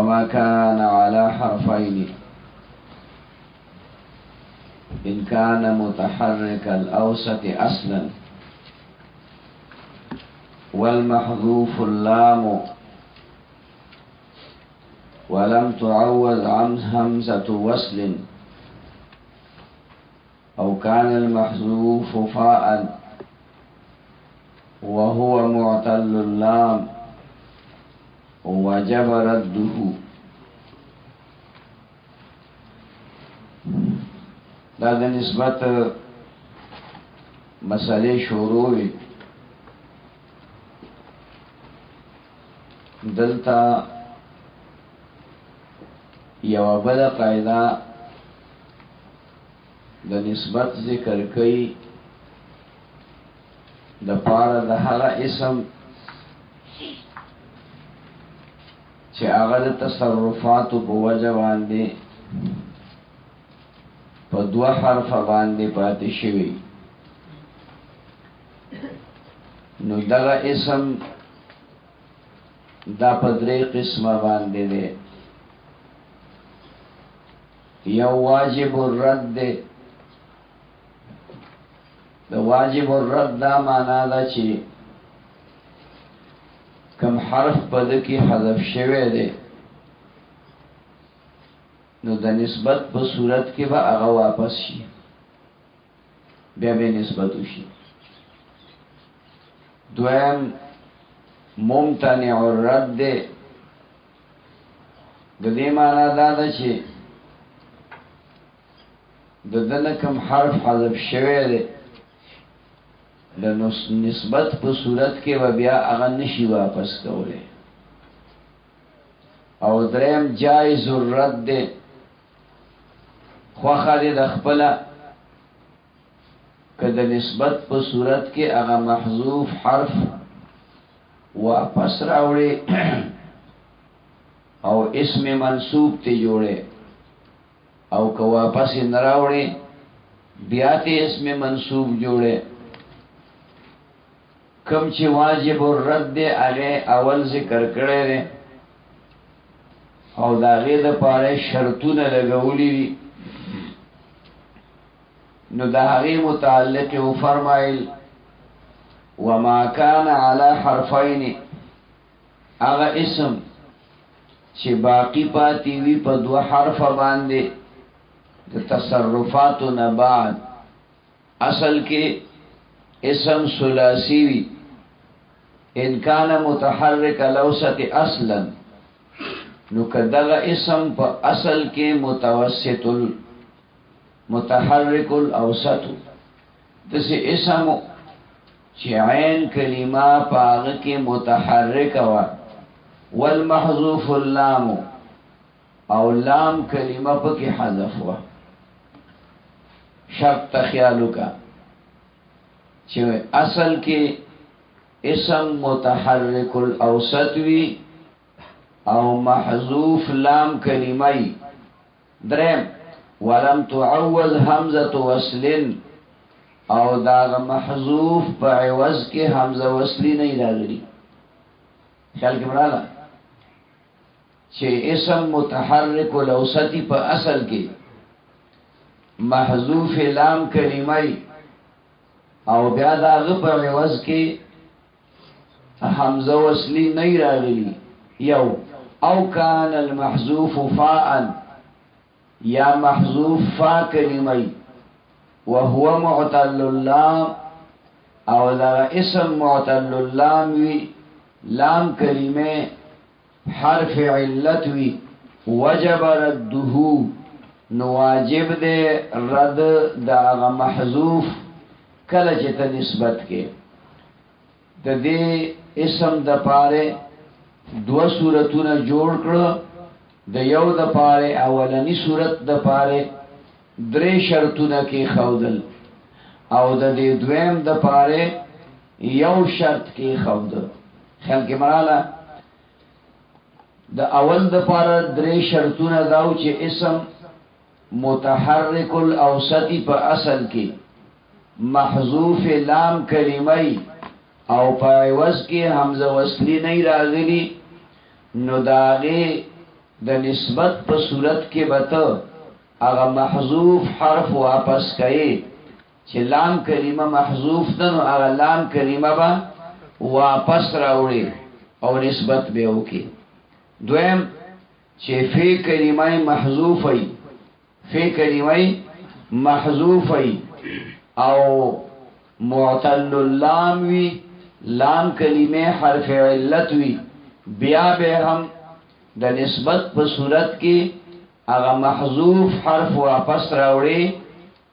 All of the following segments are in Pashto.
وما كان على حرفين إن كان متحرك الأوسط أصلا والمحذوف اللام ولم تعوض عن همزة وصل أو كان المحذوف فاء وهو معتل اللام وجب رده. دا د نسبت مسئلے شروع وی دلتا یو بل قاعده د نسبت ذکر کئی د پاره د هغه اسم چې هغه د تصرفاتو په وجه باندې په دوه حرف باندې پاتې شوی نو دغه اسم دا په درې قسمه باندې دی. یو واجب الرد دی. د واجب الرد دا معنا ده چې کم حرف په د کې حذف شوی دی نو د نسبت په صورت کې به هغه واپس شي بیا به نسبت وشي. دویم ممتنع الرد دی. د دې معنا دا ده چې د دنه کم حرف حذف شوی دی د نسبت په صورت کې به بیا هغه نشي واپس کولی. او دریم جایز الرد دی. خوخه دی د خپله که د نسبت په صورت کې هغه محذوف حرف واپس راوړي او اسم منصوب ته جوړي او که واپس یې نه راوړي بیا ته اسم منصوب جوړي. کم چې واجب الرد دی هغه اول ذکر کړی دی او د هغې دپاره شرطونه لګولي دي نو د هغې متعلق یې وفرمایل وما كان على حرفین هغه اسم چې باقی پاتې وي په دوه حرفه باندې د تصرفاتو نه بعد اصل کې اسم ثلاثی وي ان کان متحرک الاوسط اصلا نو کدغه اسم په اصل کې متوسط متحرک الاوسط دسه اسم چې عین کلمه پاغه کې متحرک وا والمحذوف اللام او لام کلمه پکې حذف وا. شرط تخیالو کا چې اصل کې اسم متحرک الاوسط وی او محذوف لام کلمه. درم ولم تعوض همزه وصل او دا محذوف په عوض کې حمزه وصلی نه راغلی. خیال کې مراله چې اسم متحرک الاوسطی په اصل کې محذوف لام کلمه او بیا دا په عوض کې حمزه وصلی نه راغلی. یو او کان المحذوف فاء یا محذوف فا کلمه وهو معتل اللام او دا اسم معتل اللام وی لام کلمه حرف علت وی وجب رده نو واجب دے رد دا محذوف کله چې ته نسبت کې د دې اسم د پاره دو صورتونه جوړ کړو. د یو د پاره اولنی صورت د پاره درې شرطونه کې خودل او د دې دویم د پاره یو شرط کې خودل. خیال کې مراله د اول د پاره درې شرطونه داو چې اسم متحرک الاوسطی په اصل کې محذوف لام کلمه او په عوض کې حمزه وصلی نه راغلی نو داغه د نسبت په صورت کې بته هغه محذوف حرف واپس کړي چې لام کلمه محذوف ده نو هغه لام کلمه با واپس راوړي او نسبت به وکي دویم چې فی کلمه محذوفه فی کلمه محذوفه او معتل اللام وی لام کلمه حرف علت وی بیا به هم د نسبت په صورت کې هغه محذوف حرف واپس راوړي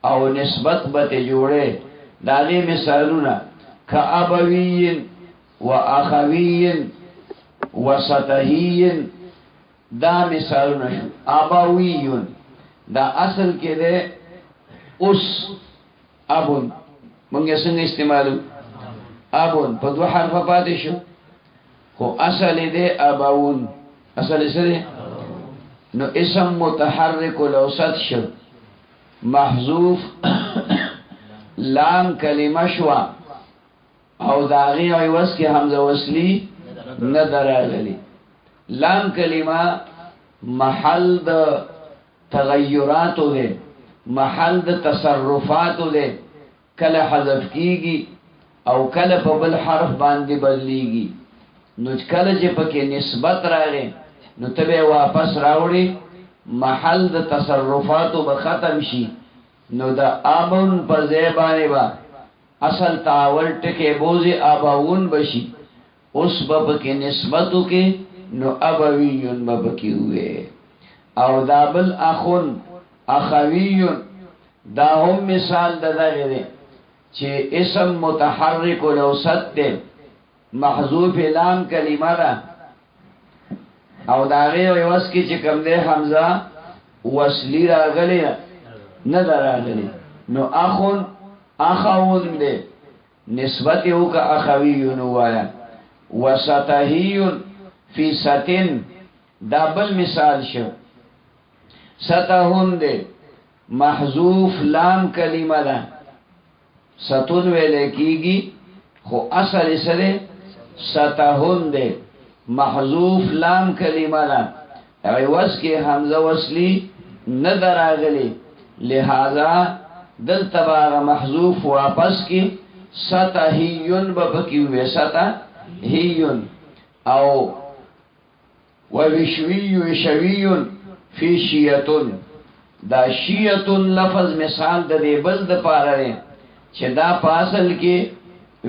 او نسبت به جوړه داغه مثالونه کابوی و اخوی و سطحی دا مثالونه شو ابوی دا اصل کې ده اوس ابون مونږه څنګه استعمالو ابون په دوه حرف پاتې شو خو اصل ده ابون اصل څه نو اسم متحرک الاوسط شو محذوف لام کلمه شوا او داغی عوض کې حمزه وصلی نه دراغلی لام کلمه محل د تغیراتو ده محل د تصرفاتو ده کله حذف کیږي او کله په بل حرف باندې بدلیږي نو کله چې پکې نسبت راغی نو تبه واپس راوړي محل د تصرفاتو به ختم شي نو دا ابون په زیبانه با اصل تاول ټکه بوزي اباون بشي اوس باب کې نسبتو کې نو ابویون باب کې وې او دابل اخون اخویون دا هم مثال دغه دی چې اسم متحرک الاوسط ده محذوف لام کلمه ده او داغه وس کې چې کوم ده حمزه وصلی راغلی نه راغلی نو اخون اخون ده نسبت یو کا اخویون وایا وسطحیون فی سطن دابل مثال شو سطحون ده محذوف لام کلمه ده سطن ویلے کیگی خو اصل سره سطحون ده محذوف لام کلمه ده عوض کې حمزه وصلی نه دراغلی لہذا دل تباغ محذوف واپس کی سطحیون بپکیوه سطحیون او وشوی شویون فی شیعتون دا شیعتون لفظ مثال د دې بل د پاره دی چې دا په اصل کې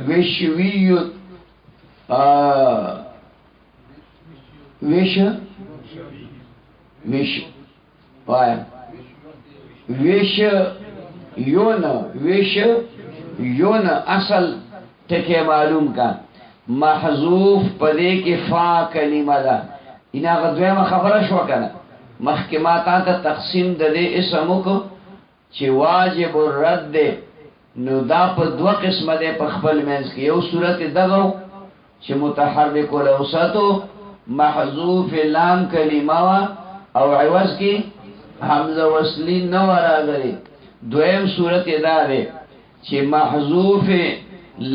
وشویون وش پای وش یون اصل ټکي معلوم کا محذوف پدې کې فا کلمه ده اینا غوېمه خبره شو کنه محکمات ته تقسیم د دې اسمو کو چې واجب الرد نو دا په دوه قسمه ده په خپل منځ کې یو صورت دغه چې متحرک الاوسط محذوف لام کلمه او عوض کې حمزه وصلی نه راغلي دویم صورت دا ده چې محذوف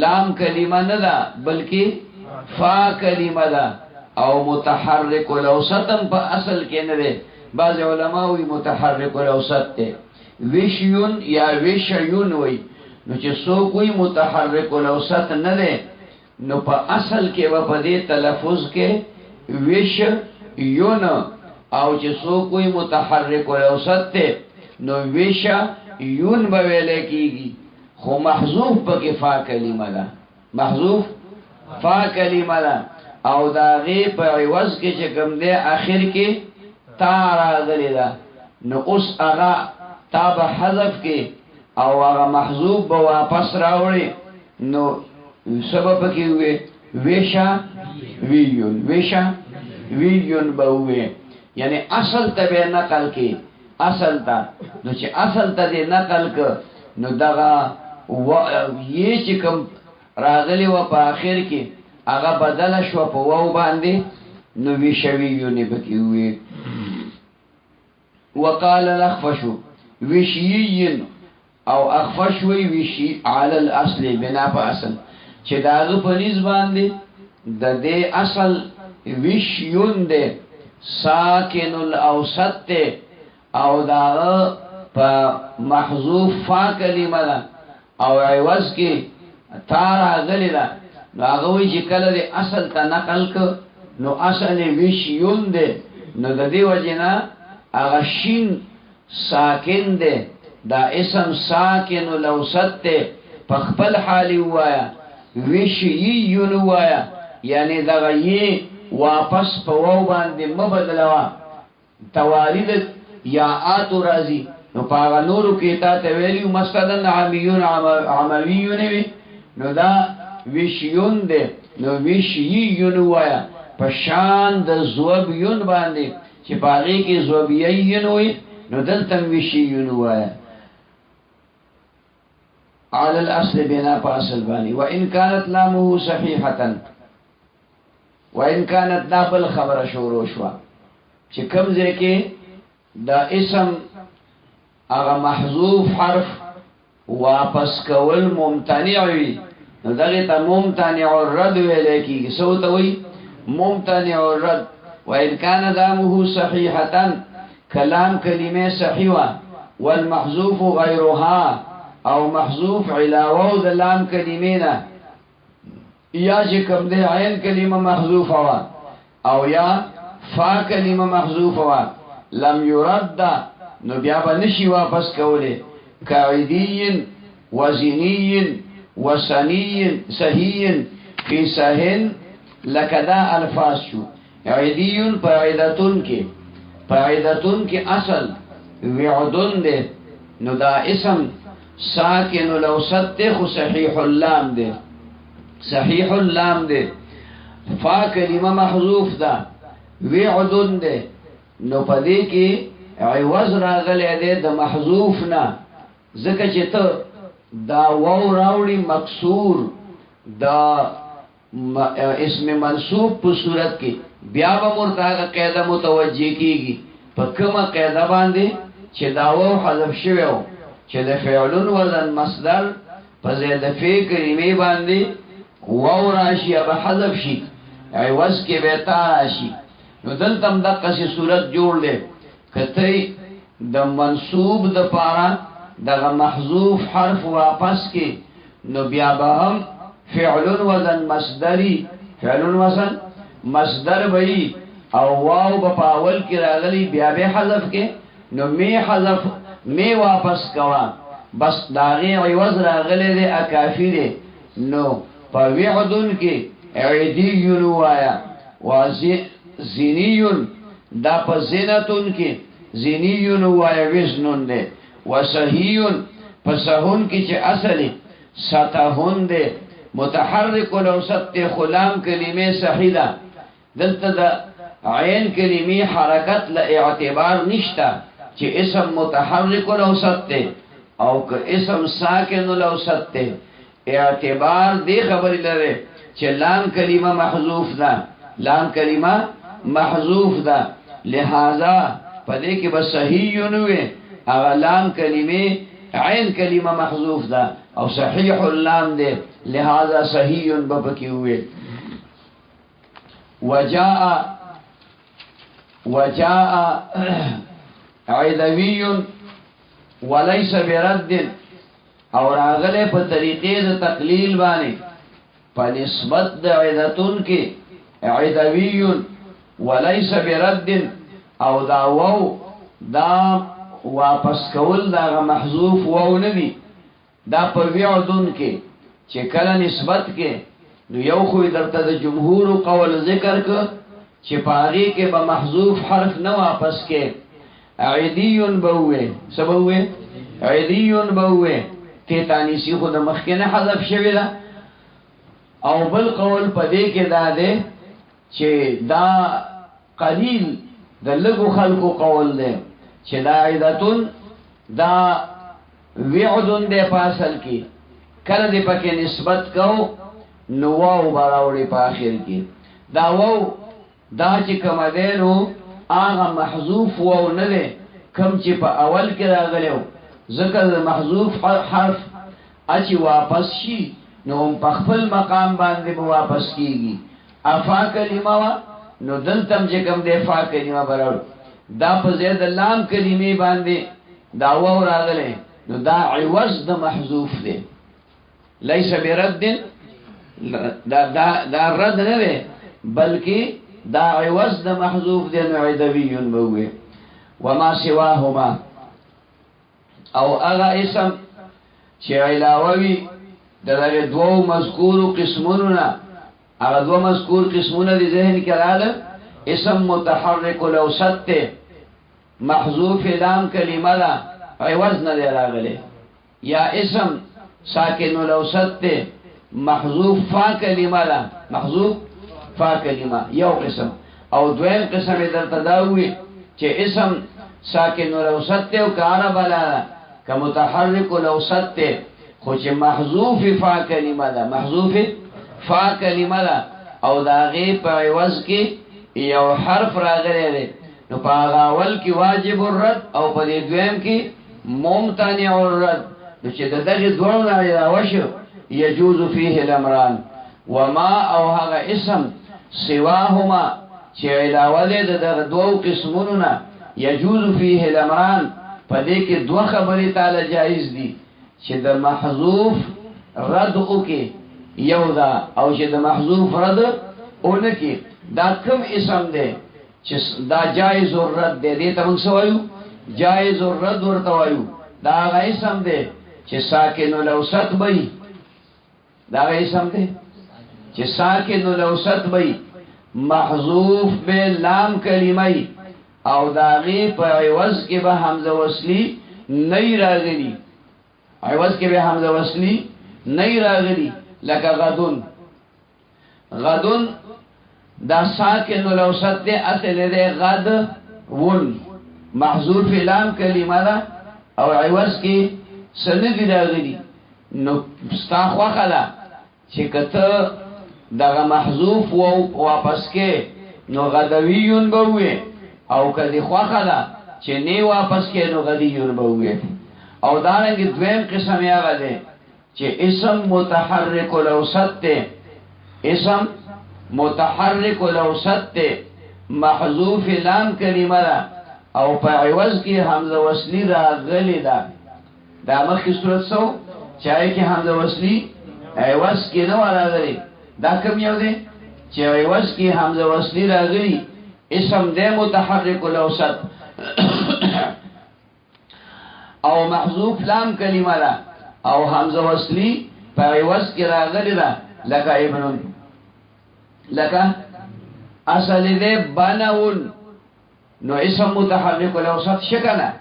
لام کلمه نه ده بلکې فا کلمه ده او متحرک الاوسط په اصل کې نه ده بعض علما وی متحرک الاوسط ته وشیون یا وشیون وی نو چې سو کوئی متحرک الاوسط نه ده نو په اصل کې و په دې تلفظ کې وش یون او چې سو کوئی متحرک الاوسط ته نو وش یون به ویل کېږي خو محذوف پکې فا کلمه ده محذوف فا کلمه ده او دا غي په عوض کې چې کوم ده اخر کې تا راغلی ده نو اوس هغه تا به حذف کې او هغه محذوف به واپس راوړي نو سبب کې وي ویشا ویون به وي یعنی اصل ته به نقل کې اصل ته نو چې اصل ته نقل ک نو دغه یې چې کوم راغلی و په اخر کې هغه بدل شو په واو باندې نو وی شویونه بکی وی وقال الاخفش وشیین او اخفش وی وشی علی الاصل بنا په اصل چې داغه په نسبت باندې د دې اصل وشیون ده ساکن الاوسط تے او دا پا محذوف فا کلمه دا او عوض کی تارا غلی دا نو اغوی چی کل دی اصل تا نقل که نو اصل ویشیون دے نو دا دی وجنا اغشین ساکن دے دا اسم ساکن الاوسط تے پخپل حالی ہوایا ویشیون ہوایا یعنی دا غیی واپس پا وو باندی مبدلوا توالید یا آتو رازی نو پاغا نورو کیتا تویلیو مستدن عامیون عمویون وی نو دا ویشیون دے نو ویشیون وایا پشان دا زوبیون باندی چی پاغی کی زوبیین وی نو دلتم ویشیون وایا على الاصل بنا پاسل بانی وان كانت لامه صحیحتا وان كانت نابل خبر شورو شوا چی کم زی که دا اسم اغا محذوف حرف واپس کول ممتنعوی نو دغی تا ممتنع الرد ویلیکی سوتوی ممتنع الرد وإن كان دامه صحيحة كلام كلمة صحيحة والمحذوف غيرها او محذوف علاوه دلام كلمة یا جکم دے عین کلمة محذوفة او یا فا کلمة محذوفة لم يرد نو بیا با نشی واپس کولے قاعدی وزنی وسنی صحیح فی صحن لکدا الفاظ شو عیدی پاعدتن کے اصل وعدن دے نو دا اسم ساکن الاوسط دے خو صحیح اللام دے صحیح اللام دے فا کلمہ محذوف دا وعدن دے نو پدے کی عوض راغلے دے دا محذوف نا ذکر چیتا دا واو راوڑی مکسور دا اسم منصوب پا صورت کی بیا با مرتاق قیدہ متوجہ کی گی پا کم قیدہ باندے چی دا واو حذف شویو چی دا فعلن وزن مصدر پا زید فکرمی باندے واو راشی اب حذف شی عوض کے بیتا راشی نو دلتم دقا سی صورت جوڑ دے کتی دا منصوب دا پارا دا محذوف حرف واپس کی نو بیا با ہم فعلن وزن مصدری فعلن وزن مصدر بئی او واو با پاول کی راغلی بیا بے حذف کے نو می حذف می واپس کوا بس داغی عوض راغلی دے اکافی دے نو پا وعدن کی عیدیون وایا وزنیون دا پا زنتن کی زنیون وایا وزنن دے وصحیون پا سہن کی چے اصلی سطحن دے متحرک الاوسط تے خلام کلمے صحیدہ دلتا دا عین کلمی حرکت لإعتبار نشتا چے اسم متحرک الاوسط تے او کہ اسم ساکن الاوسط تے اعتبار دے خبری لرے چے لام کلمہ محذوف دا لام کلمہ محذوف دا لہذا پدے کہ بس صحیحنوے اغا لام کلمے عین کلمہ محذوف دا او صحیح اللام دے لہذا صحیح بپکی ہوئے وجاء عیدوی ولیس برد اور آغلے پا طریقے دا تقلیل بانے پا نسبت دا عیدتن کے عیدوی ولیس برد او دا وو دا واپس کول دا محذوف وو ندی دا پا وعدن کے چه کلا نسبت کے نو یو خوی در تا دا جمهور قول ذکر که چه پاغی کے با محذوف حرف نو واپس کے عیدیون بوئے سبوئے عیدیون بوئے تیتانیسی خود مخینا حذف شوی دا او بل قول پا دے کے دا دے چه دا قلیل دا لگو خلقو قول دے چه دا عیدتون دا وعدن دے پاسل کی کل دی پاکی نسبت کو نو واو براوڑی پا آخر کی دا واو دا چی کم دینو آغا محذوف واو ندے کم چی پا اول کی راگلیو ذکر محذوف حرف اچی واپس شی نو ام پخفل مقام باندے با واپس کی گی افا کلمہ نو دلتم چې کوم دی فا کلمه براو دا په زید لام کلمه باندې دا واو راغله نو دا عوض د محذوف دی ليس برد دا رد نه دی بلکې دا عوض د محذوف دی نو عدوی بوي وما سواهما او اغا اسم چې علاوه دغه دوو مذکور قسمونه هغه دوه مذکور قسمونه د ذهن کې راغله اسم متحرک الاوسط ته محذوف لام کلمه لا عوض نه راغله یا اسم ساکن الاوسط ته محذوف فا کلمه لا محذوف فا کلمه یو قسم او دویم قسم درته دا وی چې اسم ساکن الاوسط ته او کار بلا که متحرک الاوسط ته خو چې محذوف فا کلمه ده محذوف فا کلمه ده او دا غي په عوض کې یو حرف راغلی دی نو په اول کې واجب الرد او په دویم کې ممتنع الرد نو چې دغه دوه نه راوښو يجوز فيه الامران وما او هغه اسم سواهما چې علاوه ده دغه دوه قسمونو نه يجوز فيه الامران په دې کې دوه خبرې تعالی جایز دي چې د محذوف رد وکي یو دا او چې د محذوف رد اونکي دا کوم اسم دی چې دا جایز الرد دی دې ته موږ وایو جایز الرد ورته وایو دا هغه اسم دی چې ساکن الاوسط وي دا هغه اسم دی چې ساکن الاوسط وي محذوف به لام کلمه او دا غي په عوض کې به حمزه وصلی نه راغلي عوض کې به حمزه وصلی نه راغلی لکه غدون دا ساکن الاوسط دی اصل دی غد ون محذوف لام کلمه ده او عوض کې سند راغلی نو ستا خوخلا چې کته دغه محذوف واپس کې نو غدویون بوي او کدی خوخلا چې نه واپس کې نو غدیون بوي او دارنګ دویم قسم یې هغه دی چې اسم متحرک الاوسط ته اسم متحرک الاوسط ته محذوف لام کلمه ده او په عوض کې حمزه وصلی راغلی ده دا مخکې صورت سو چای کې حمزه وصلی عوض کې نه راغلی دا کوم یو دی چې عوض کې حمزه وصلی راغلی اسم ده متحرک الاوسط او محذوف لام کلمه ده او حمزه وصلی په عوض کې راغلی ده لکه ابن لکه اصل دې بنون نو اسم متحرک الاوسط شکنه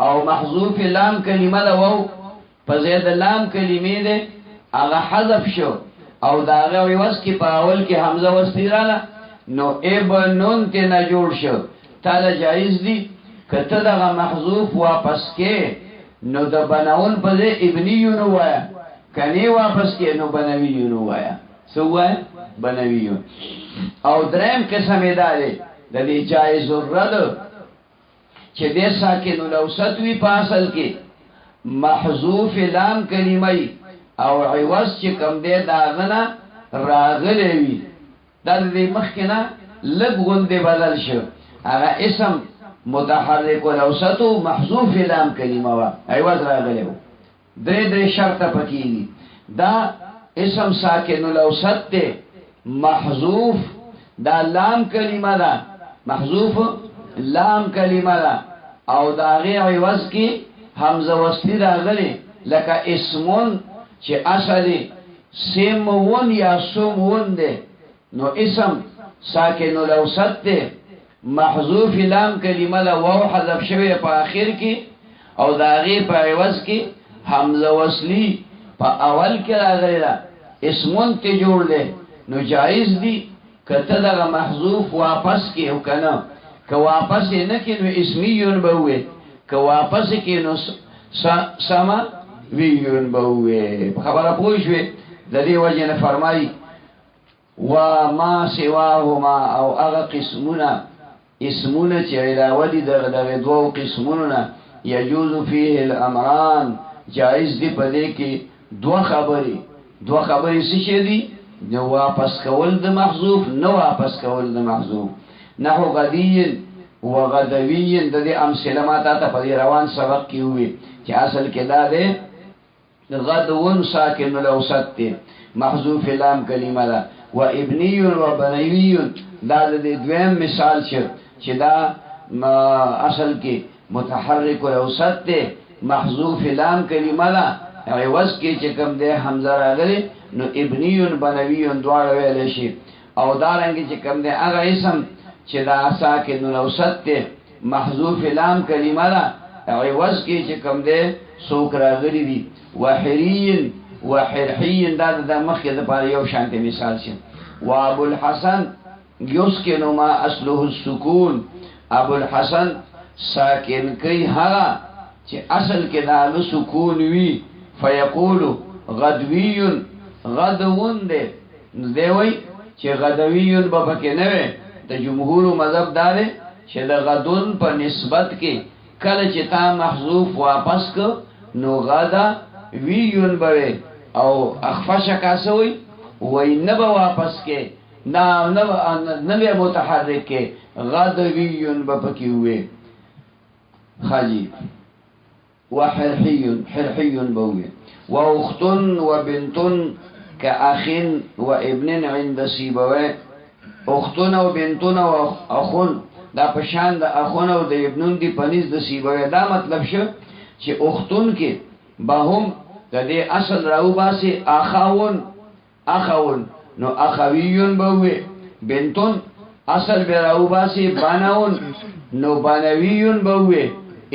او محذوف لام کلمه ده وو په زید لام کلمې ده هغه حذف شو او دا هغه عوض کې په اول کې حمزه وصلی رااله نو ابنون ته نه جوړ شو تعالی جایز دي کته دغه محذوف واپس کې نو د بناون په ځای ابنیون وایا کني واپس کې نو بنویون وایا سو وایا بنویون او دریم قسم ادارې د دې جایز الرد چې د ساکن الاوسط وی په اصل کې محذوف لام کلمه او عوض چې کوم دې داغنه راغلی وي د دې مخکنه لږ غوندې بدل شو هغه اسم متحرک الاوسط محذوف لام کلمه وا عوض راغلی و درې شرط پکې دي دا اسم ساکن الاوسط ته محذوف دا لام کلمه ده محذوف لام کلمه ده او دا غي عوض کې حمزه وصلی راغلی لکه اسمون چې اصلي سمون یا سمون ده نو اسم ساکن الاوسط ته محذوف لام کلمه له واو حذف شوی په اخر کې او دا غي په عوض کې حمزه وصلی په اول کې راغلی دا اسمون ته جوړ دی نو جایز دی کته دا محذوف واپس کې او کنه که واپس نه کې نو اسمیون به وي که واپس کې نو سما ویون به وي خبره پوښوي د دې وجه نه فرمایي وما سواهما او هغه قسمونه اسمونه چې علاوه دي دغه دوه قسمونه يجوز فيه الامران جائز دي په دې کې دوه خبرې څه دي نو واپس کول د محذوف نو واپس کول د محذوف نحو غدی و غدوی د دې امثله ما ته په روان سبق کې وي چې اصل کې دا ده غدون ساکن الاوسط ته محذوف لام کلمه ده و ابنی و بنوی دا د دویم مثال چې دا اصل کې متحرک الاوسط ته محذوف لام کلمه ده عوض کې چې کوم ده حمزه راغلي نو ابنی بنوی دواړه ویل شي او دارنګ چې کوم ده هغه اسم چې دا ساکن الاوسط ته محذوف لام کلمه ده عوض کې چې کوم ده سوک راغلي دي وحرین وحرحین دا د مخکې د پاره یو شانته مثال شي و ابو الحسن یسکن ما اصله السکون ابو الحسن ساکن کوي هغه چې اصل کې دا سکون وي فیقول غدوی غدون دی وای چې غدوی به پکې نه وي د جمهور مذهب دا دی چې د غدون په نسبت کې کله چې تا محذوف واپس کو نو غدا ویون به او اخفش کاسوي وای نه به واپس کې نه به متحرک کې غدوی به پکې وي خاجی وحرحي حرحي بوي واخت وبنت كاخ وابن عند سيبوي اختون او بنتون او اخون دا پشان د اخون او د ابنون دی پنځ د سیبوي دا مطلب شو چې اختون کې به هم د دې اصل راو باسي اخاون نو اخویون بوي بنتون اصل به راو باسي باناون نو بانویون بوي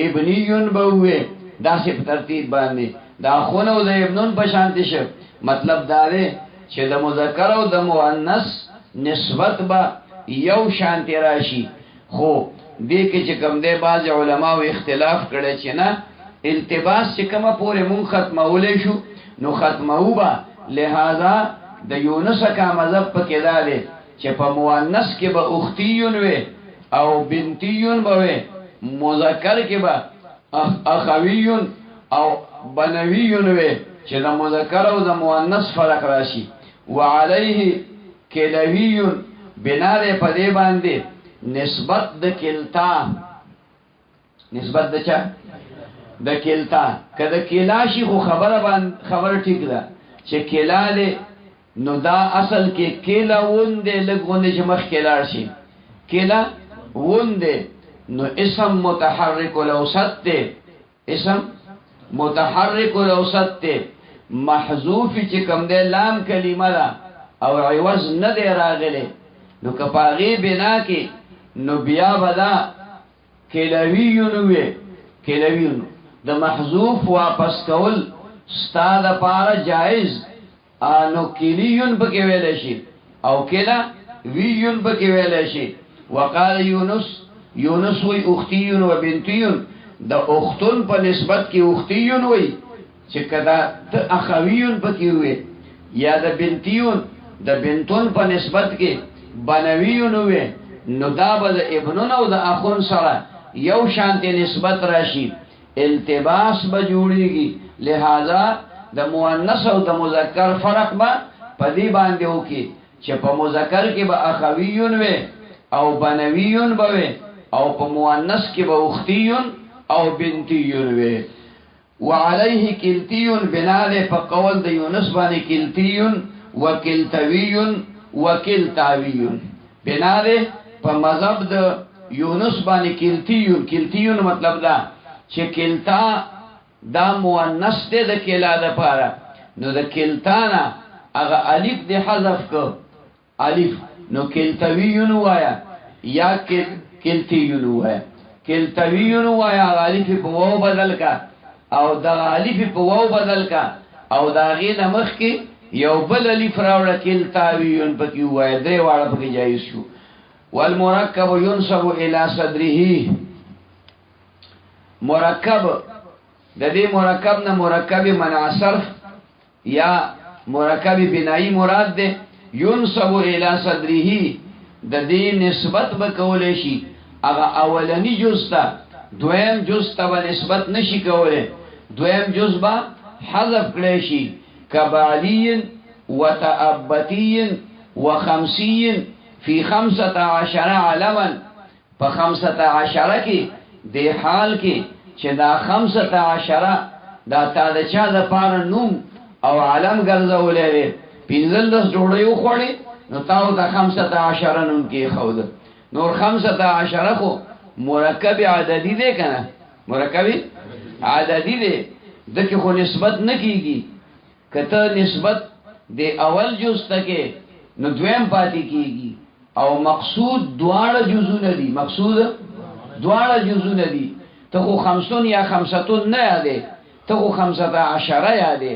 ابنیون بوي دا سه په ترتیب باندې دا خونه او د ابنون په شانتي شه مطلب دا دی چې د مذکر او د مؤنث نسبت با یو شانتی راشي خو دې کې چې کوم دی باز علما او اختلاف کړي چې نه التباس چې کومه پورې مون ختمولې شو نو ختمو با لہذا د یونس کا مذهب پکې دا دی چې په مؤنث کې به اختیون وي او بنتیون به وي مذکر کې به اخویون او بنویون وی چې د مذکر او د مؤنث فرق راشي وعليه کلویون بنا دې په دې باندې نسبت د کلتا نسبت د چا د کلتا کله کلا شي خو خبر ټیک ده چې کلا دې نو دا اصل کې کلا وند لګونه چې مخ کلا شي کلا وند نو اسم متحرک الاوسط ته اسم متحرک الاوسط ته محذوف چې کوم دی لام کلمه ده او عوض نه دی راغلی نو کپاغي بنا کې نو بیا بدا کلویون وی کلویون د محذوف واپس کول ستاد پاره جائز انو کلیون پکې ویل شي او کلا ویون پکې ویل شي وقال یونس وی اختیون و بنتیون د اختون په نسبت کې اختیون وی چې کدا ته اخویون پکې وي یا د بنتیون د بنتون په نسبت کې بنویون وی نو دا به د ابنون او د اخون سره یو شانتی نسبت راشي التباس به جوړیږي لہذا د مؤنث او د مذکر فرق به پدی باندې وکي چې په مذکر کې به اخویون وي او بنویون به وي او په مؤنث کې به اختیون او بنتیون وي وعليه کلتیون بنا له په قول د یونس باندې کلتیون وکلتویون وکلتاویون بنا له په مذهب د یونس باندې کلتیون مطلب دا چې کلتا دا مؤنث ته د کلا د پاره نو د کلتانا هغه الف د حذف کو الف نو کلتویون وایا یا کلتیون وایا کلتویون وایا الف په واو بدل کا او دا الف په واو بدل کا او دا غي د مخ کې یو بل الف راوړه کلتاویون پکې وایا درې واړه پکې جایز شو والمرکب ينسب الى صدره مرکب د دې مرکب نه مرکب منع صرف یا مرکب بنائی مراد ده ينسب الى صدره د دې نسبت به کولې شي هغه اولنی جز ته دویم جز ته نسبت نشي کولای دویم جز به حذف کړی شي کبعلین وتأبتی وخمسی فی 15 علما پا 15 کی دی حال کی چه دا 15 دا تا دا چا دا پار نوم او علم گرزولی دی 15 جوڑی اخوڑی نو تاو دا 15 نوم کی خود نور 15 خو مرکب عددی دے کنا مرکب عددی دے دکی خو نسبت نکی گی کتا نسبت دے اول جز تکے نو دویم پاتی کی گی او مقصود دوار جزو ندی مقصود دوار جزو ندی تا خو 50 یا 50 نیادے تا خو 15 یادے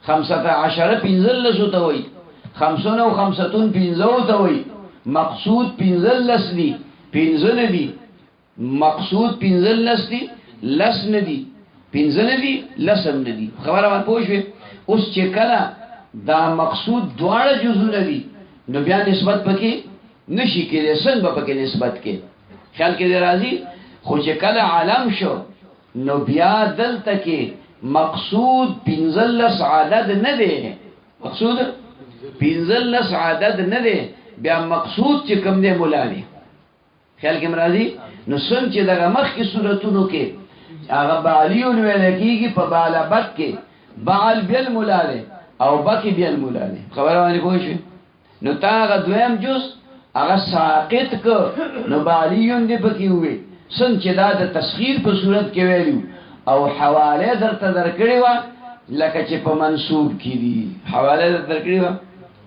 15 15 تاوی 50 و 50 15 تاوی مقصود 15 دی 15 ندی مقصود 15 دی لس ندی 15 ندی لسم ندی خبر آمان پوشوی اس چکلا دا مقصود دوار جزو ندی نو بیا نسبت پکی نشی که دی سنگ با پکی نسبت کے خیال که دی رازی خوچ کل علم شو نو بیا دلتا که مقصود 15 عدد نده مقصود 15 عدد نده بیا مقصود چه کم ده ملانی خیال که مرازی نو سن چه دگا مخ کی صورتونو که آغا بعلیون ویلکی گی پا بعلبت که بعل بیل ملاله او باکی بیل ملاله خبر آمانی پوشوی نو تا آغا دویم جز آغا ساقت که نو بعلیون دی پکی ہوئی سن چه دا دا تسخیر پا صورت کے ویلیو او حواله در تا در کری وا لکه چه پا منصوب کی دی حواله در کری وا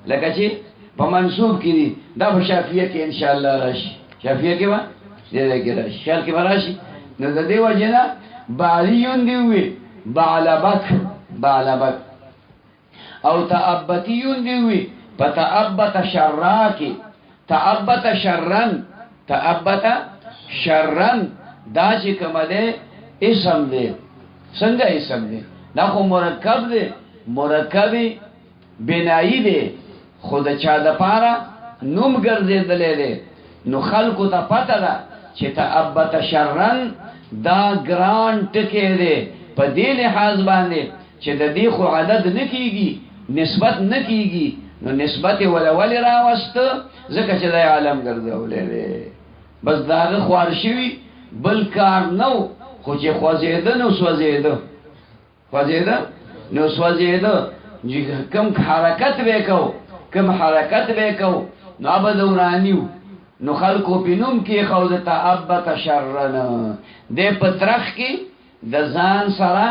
لکه چه پا منصوب کی دی دا پا شافیه که انشاءاللہ راشی شافیه که با دیده که راشی خیال که با راشی نو دا دیو جنا بعلیون دیوی بعلبک او تأبتیون دیوی پا تأبت شراکی تأبت شرن دا چی کمده اسم دے سنگا اسم دے دا خو مرکب دے مرکبی بنائی دے خود چا دا پارا نوم گرزے دلے دے نو خلقو تا پتا دا چی تأبت شرن دا گران ٹکے دے پا دی لحاظ باندے چی دا دی خو عدد نکیگی نسبت نکیگی نو نسبت ولی راوست زکا چی دا عالم گرزے ولے دے بس داغ خوارشوی بل کار نو خوچه خوزیده نو سوزیده خوزیده نو سوزیده کم حرکت بے کو نو اب دورانیو نو خلقو پی نم کی خود تأبت شرن دے پترخ کی دزان سرا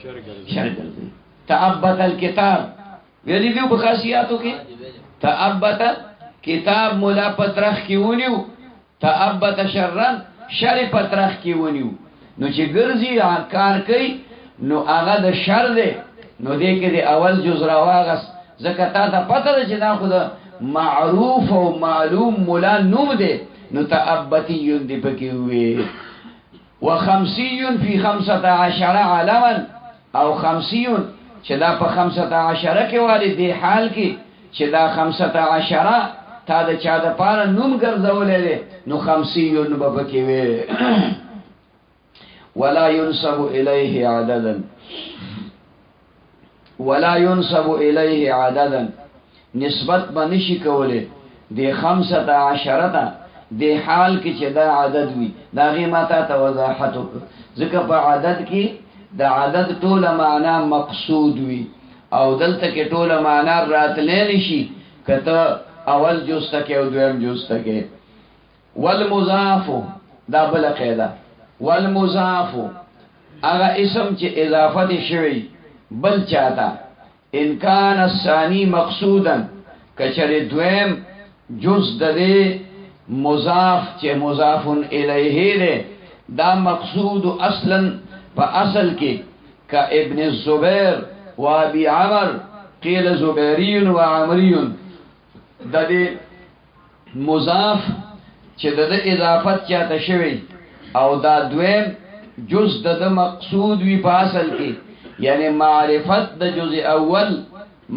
شرگل دی تأبت الكتاب ویلی دیو بخاصیاتو کی تأبت کتاب ملا پترخ کی ونیو تأبت شرن شر پترخ کی ونیو نو چه گرزی کار کئی نو آغا دا شر دے نو دے که دے اول جز رواغس زکتا تا پتا دا چه دا خود معروف و معلوم ملا نوم دے نو تأبتیون دی پکی ہوئے و 50 فی 15 علما او 50 چه دا پا 15 کے والی دی حال کی چه دا 15 تا دا چا دا پارا نوم گرزولے دے نو 50 با پکی ہوئے ولا ينسب إليه عددا نسبت بنشی کولے دے 15 تا دے حال کی چه دا عدد وی دا غیماتا تا وضاحتو ذکر پا عدد کی دا عدد طول معنی مقصود وی او دلتا کی طول معنی رات لینشی کتا اول جز تکے و دویم جز تکے والمضافو دا بلا قیدہ والمضافو اگا اسم چه اضافت شوی بل چاہتا انکان الثانی مقصودا کچر دویم جز دے مضاف چه مضافن الیہ دے دا مقصود اصلا پا اصل کے کا ابن الزبیر و ابی عمر قیل زبیرین و عمرین دا دے مضاف چه دے اضافت چاہتا شوی او دا دویم جز دا مقصود وی پا اصل کی یعنی معرفت دا جز اول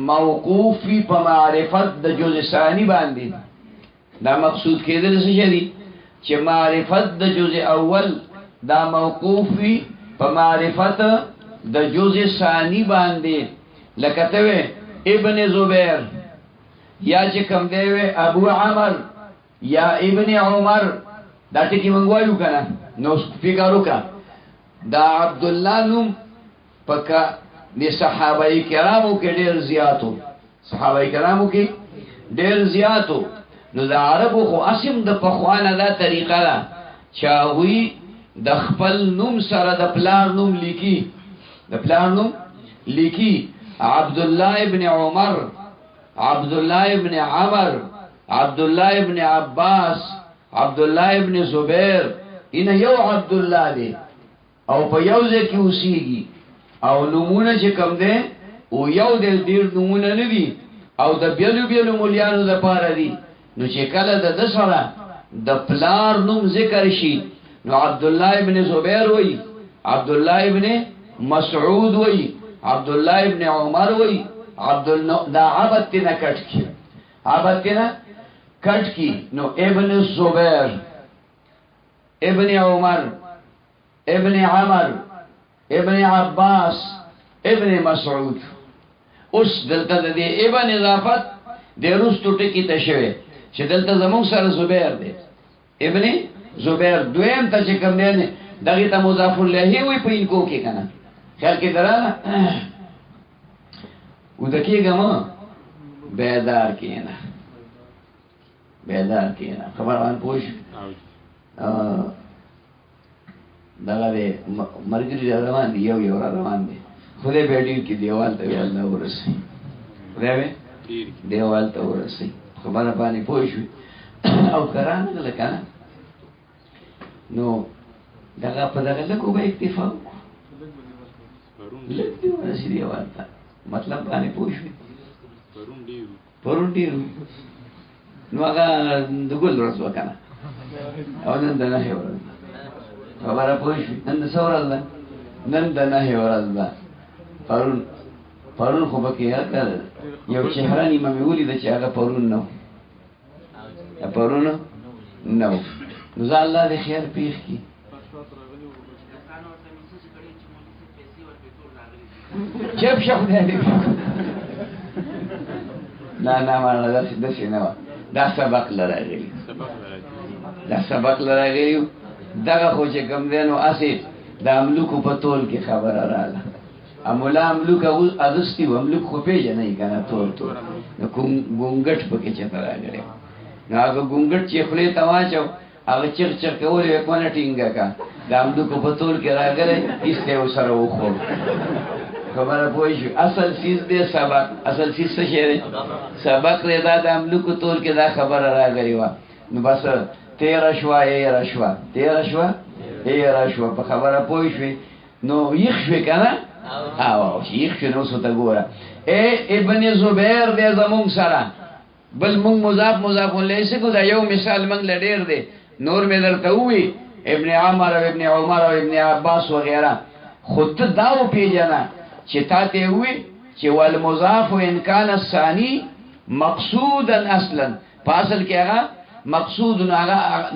موقوف وی پا معرفت دا جز ثانی باندی دا مقصود کی دل سے شدی چه معرفت دا جز اول دا موقوف وی پا معرفت دا جز ثانی باندی لکتوے ابن زبیر یا چې کم دی ابو عمر یا ابن عمر دا ټکی مونږ وایو کنه نو فکر وکړه دا عبد الله نوم پکا د صحابه کرامو کې ډېر زیاتو صحابه کرامو کې ډېر زیاتو نو د عربو خو اسیم د پخوانه دا طریقه ده چاوی د خپل نوم سره د پلار نوم لیکي د پلار نوم لیکي عبد الله ابن عمر عبد الله ابن عمر عبد الله ابن عباس عبد الله ابن زبیر ان یو عبد الله دی او په یو ځای کې اوسېږي او نمونه چې کوم دی او یو د ډیر نمونه نه دي او د بیلو بیلو مولیانو د پاره دي نو چې کله د سره د پلار نوم ذکر شي نو عبد الله ابن زبیر وای عبد الله ابن مسعود وای عبد الله ابن عمر وای عبد دا عبدتنا کټ کی عبدتنا کټ کی نو ابن زبیر ابن عمر ابن عمر ابن عباس ابن مسعود اوس دلته د ابن اضافت د رستو ټکی ته شوی چې دلته زموږ سره زبیر دی ابن زبیر دویم ته چې کوم دی دغه ته مضاف الیه وي په انکو کې کنه خیال کې دراله ودکیګم بیدار کینا بیدار کینا خبروان پوش دغه دې مرګري روان دی یو روان دی خدای بیٹیو کی دیوال ته الله ورسي خدای دیوال ته ورسي خبره باندې پوښ او کرانه لکه نو دغه په دغه لکو به اکتفا لکه ورسي دیوال ته مطلب باندې پوښ پرون ډیر نو هغه دغه ورځ وکنه او نن د نه ورځ خبره پوښ نن څورل نن د نه ورځ ده پرون خو بکی یاد کرد یو چهرانی ما میولی ده چه اگه پرون نو پرون نو نوزا اللہ ده خیر پیخ کی چپ شو ده نا مانا دسی نو دا سبق لراغلی دا سبق لراغلیو داگه خو چه کم دینو اسی دا املوکو پتول کی خبر رالا امولا املوک اغسطی و املوک خو پیجا نئی کنا تور نو گونگٹ پکی چه ترا گره نو اگه گونگٹ چه خلی تواچو اگه چق کولی وکوانا ٹینگا کا دا املوکو پتول کی را گره استے و سر و خور خبر پوشو اصل سیز دے سبق اصل سیز سشیره سبق ری دا املوکو تول کی دا خبر را گره و نو بس تیرا شوا تیرا شوا پا خبر پوشوی نو یخ شوی کنا او شیخ شنو ستا گورا ابن زبیر دے زمون سرا بل مونگ مضاف لیسے کو دا یو مثال منگ لڑیر دے نور میں درتاوی ابن عمر و ابن عمر و ابن عباس وغیرہ خود داو پی جانا چتا تے ہوئی چی والمضاف انکان الثانی مقصودا اصلا پاسل کیا گا مقصود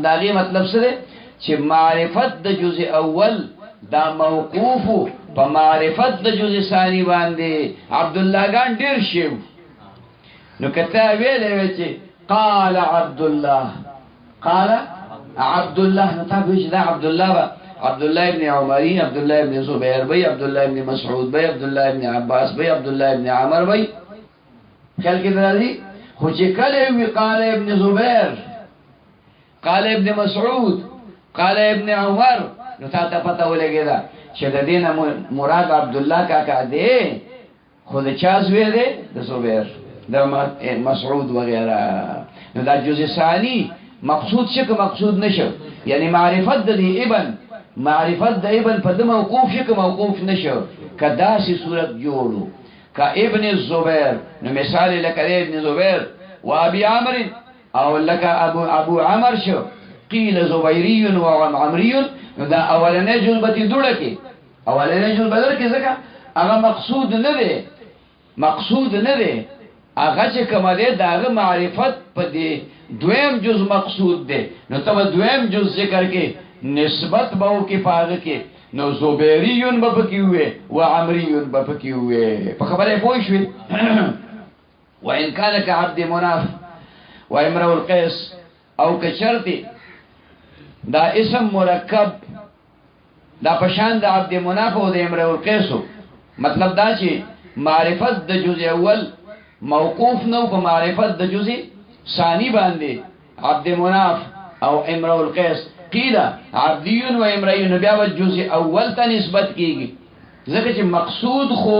داغی مطلب سرے چی معرفت دا جز اول دا موقوفو پا معرفت دا جز ثانی باندے عبداللہ گان دیر شیو نو کتابی لے چی قال عبداللہ نو تابیش دا عبداللہ با عبداللہ ابن عمری عبداللہ ابن زبیر بھئی عبداللہ ابن مسعود بھئی عبداللہ ابن عباس بھئی عبداللہ ابن عمر بھئی خیال کی طرح دی خوچی کلے ہوئی قال ابن زبیر قال ابن مسعود قال ابن عمر نو تا پتا ہو لگے دا شد دینا مراد عبداللہ کا دے خود چازوے دے دا زبیر دا مسعود وغیرہ نو دا جز ثانی مقصود شک مقصود نشو یعنی معرفت دا دی معرفت دا ابن پا دا موقوف شک موقوف نشو کا دا سی صورت جوڑو کا ابن الزبیر نو مثال لکا دے ابن زبیر و ابی عمر او لکا ابو عمر شو قیل زبیری و عمری نو دا اولنے جز بتی دوڑکی اولنے جز بدر کی سکا اگا مقصود ندے اگا چه کم دے دا اگا معرفت پا دے دویم جز مقصود دے نو تب دویم جز ذکر کے نسبت باو کی پاگ کے نو زبیریون بپکی ہوئے و عمریون بپکی ہوئے پا خبر ہے پوشوی وان كان كعبد مناف وامرؤ القيس او كشرطي دا اسم مرکب دا پشان د عبد مناف او د امرؤ القیس مطلب دا چې معرفت د جزء اول موقوف نو په معرفت د جزء ثانی باندې عبد مناف او امرؤ القیس قیل عبدیون و امرئیون بیا و جزء اول ته نسبت کیږي ځکه چې مقصود خو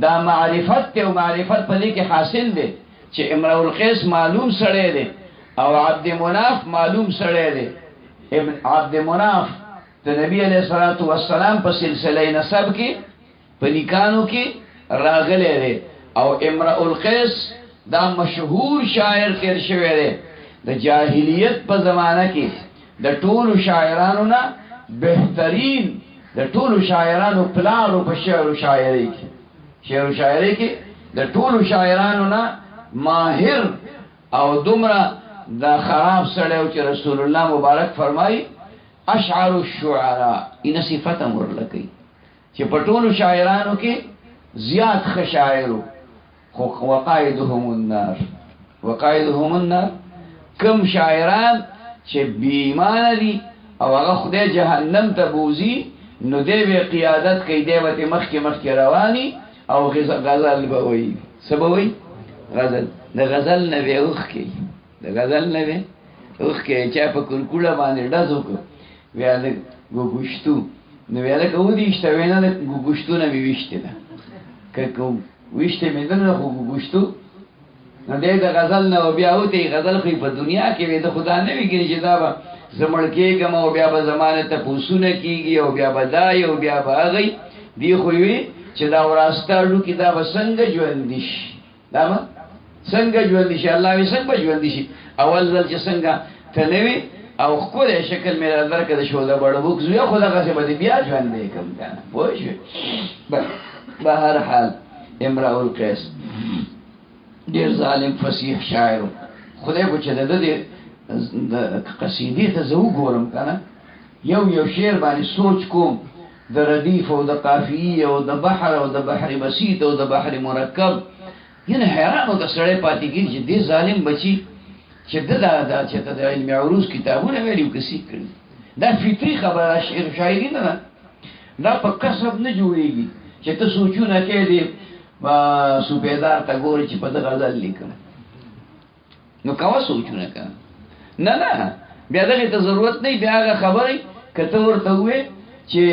دا معرفت ته او معرفت په دې کې حاصل دی چې امرؤ القیس معلوم سره دی او عبد مناف معلوم سره دی ابن عبد مناف ته نبی علیہ الصلوۃ والسلام په سلسله نسب کې په نکانو کې راغلی دی او امرؤ القیس دا مشهور شاعر تیر شوی دی د جاهلیت په زمانہ کې د ټولو شاعرانو نه بهترین د ټولو شاعرانو پلارو په شعر او شاعري کې د ټولو شاعرانو نه ماهر او دومره دا خراب سره او چې رسول الله مبارک فرمای اشعار الشعراء ان صفته مرلکی چې په ټولو شاعرانو کې زیات ښه شاعرو خو وقائدهم النار کم شاعران چې بیمان دي او هغه خدای جهنم ته بوزي نو دی به قیادت کوي دی وته مخکې رواني او غزل به وي سبوي غزل د غزل نه به اوخ کی د غزل نه به اوخ کی چې په کلکوله باندې ډزو کو ویاله ګوګشتو نو ویاله کو دي شته وینه ګوګشتو نه ویشته ده ککو ویشته مې نه ګوګشتو نو دې د غزل نه بیا وته غزل خو په دنیا کې وي د خدا نه ویږي چې دا به زمړ کېږم او بیا به زمانه ته پوسونه کیږي او بیا به دای او بیا به هغه دی خو وي چې دا وراسته لو کې دا به څنګه ژوند شي دا به څنګه ژوند شي الله وي څنګه ژوند شي اول ځل چې څنګه تنوي او خو د شکل مې درکې د شو د بړبوک زوی خو دغه څه به بیا ژوند دی کوم کنه پوه شو به هر حال امرؤ القیس ډیر ظالم فصیح شاعر خدای کو چې د قصیدې ته زو ګورم کنه یو شعر باندې سوچ کوم د ردیف او د قافیه او د بحر او د بحر بسیط او د بحر مرکب ینه حیران او د سړی پاتې کیږي چې دې ظالم بچي چې دا چې د علم عروض کتابونه ویلو کسي کړي دا فطری خبره شعر شاعری نه دا په کسب نه جوړیږي چې ته سوچونه کې دې صوبیدار تا ګوري چې په د غزل لیکم نو کاوه سوچونه کا نه بیا دغه ته ضرورت نه بیا هغه خبرې کته ورته وې چې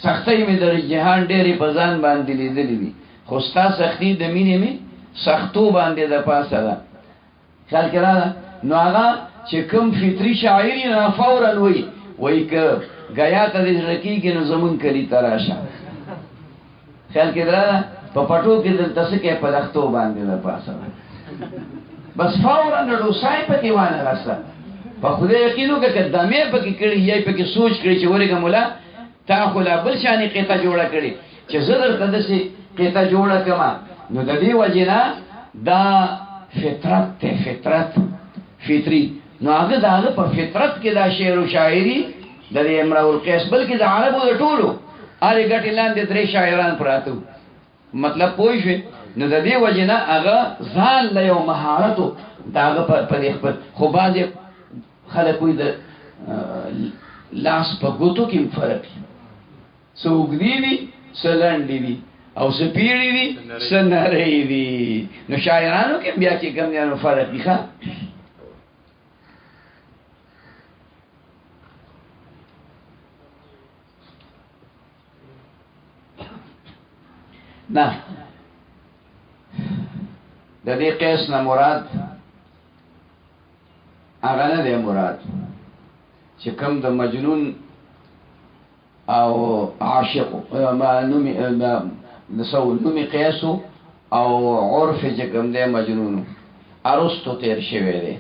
سختۍ مې در جهان ډېرې په ځان باندې لیدلې دي خو ستا سختي د مینې مې سختو باندې د پاسه ده خیال کې راغله نو هغه چې کوم فطري شاعري نه فورا وایي که ګیا ته دې زړه کېږي نو زمونږ کلي ته راشه خیال کې راغله په پټو کې دلته څه کې په لښتو باندې د پاسه بس فورا نړو سای پکې وانه راسته په خدای یقینو کې قدمه پکې کړی یای پکې سوچ کړی چې ورګه مولا تا خو لا بل شانې قطه جوړه کړی چې زدر قدسي قطه جوړه کما نو د دې وجنا دا فطرت ته فطرت فطری نو هغه دا په فطرت کې دا شعر او شاعری د امرؤ القیس بلکې د عربو د ټولو اره ګټ لاندې درې شاعران پراتو مطلب پوه شو نو د دې وجنا هغه ځان له یو مهارتو داغه په خپل خو باندې خلک وي د لاس په ګوتو کې فرق سوګدي دي سلندې دي او سپیړې دي سنارې دي نو شاعرانو کې بیا کې کوم نه فرق دي ښا نه د دې قیس نه مراد هغه نه دی مراد چې کوم د مجنون او عاشق ما نومي قیاسو او عرف چې کوم دی مجنون ارسطو تیر شوی دی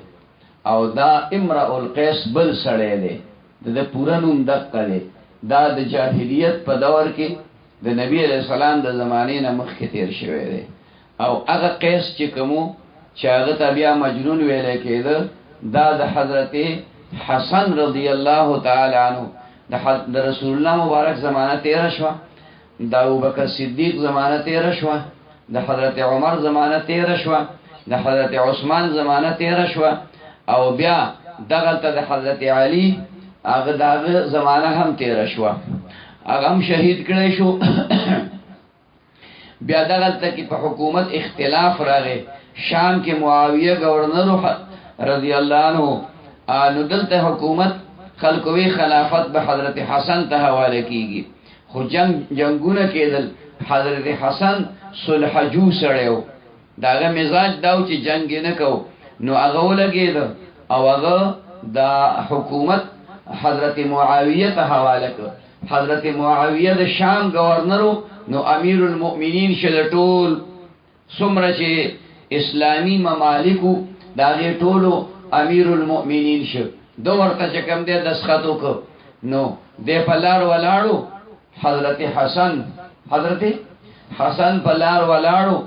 او دا امرؤ القیس بل سړی دی د پورا نوم دقه دی دا د جاهلیت په دور کې د نبی علیہ السلام د زمانې نه مخکې تیر شوی دی او هغه قیس چې کومو چې هغه ته بیا مجنون ویل کېده دا د حضرت حسن رضی الله تعالی عنہ د رسول الله مبارک زمانه تیر شو د ابوبکر صدیق زمانه تیر شو د حضرت عمر زمانه تیر شو، د حضرت عثمان زمانه تیر شو، او بیا دغلته د حضرت علی هغه دغه زمانه هم تیر شو، هغه هم شهید کړی شو. بیا دغلته کې په حکومت اختلاف راغی. شام کې معاویه گورنر رضی الله عنه، نو دلته حکومت خلقوی خلافت به حضرت حسن ته حواله کیږي. خو جنگونه کېدل. حضرت حسن صلحجو سړیو، داغه مزاج داو چې جنگ نه کو، نو هغه ولګید او هغه د حکومت حضرت معاویه ته حواله کړ. حضرت معاویه د شام گورنرو، نو امیر المؤمنین شل ټول څومره چې اسلامی ممالکو داغه ټولو امیر المؤمنین شو. دو ورته چې کوم دې دسخط وکړو، نو دې په لار ولاړو. حضرت حسن په لار ولاړو،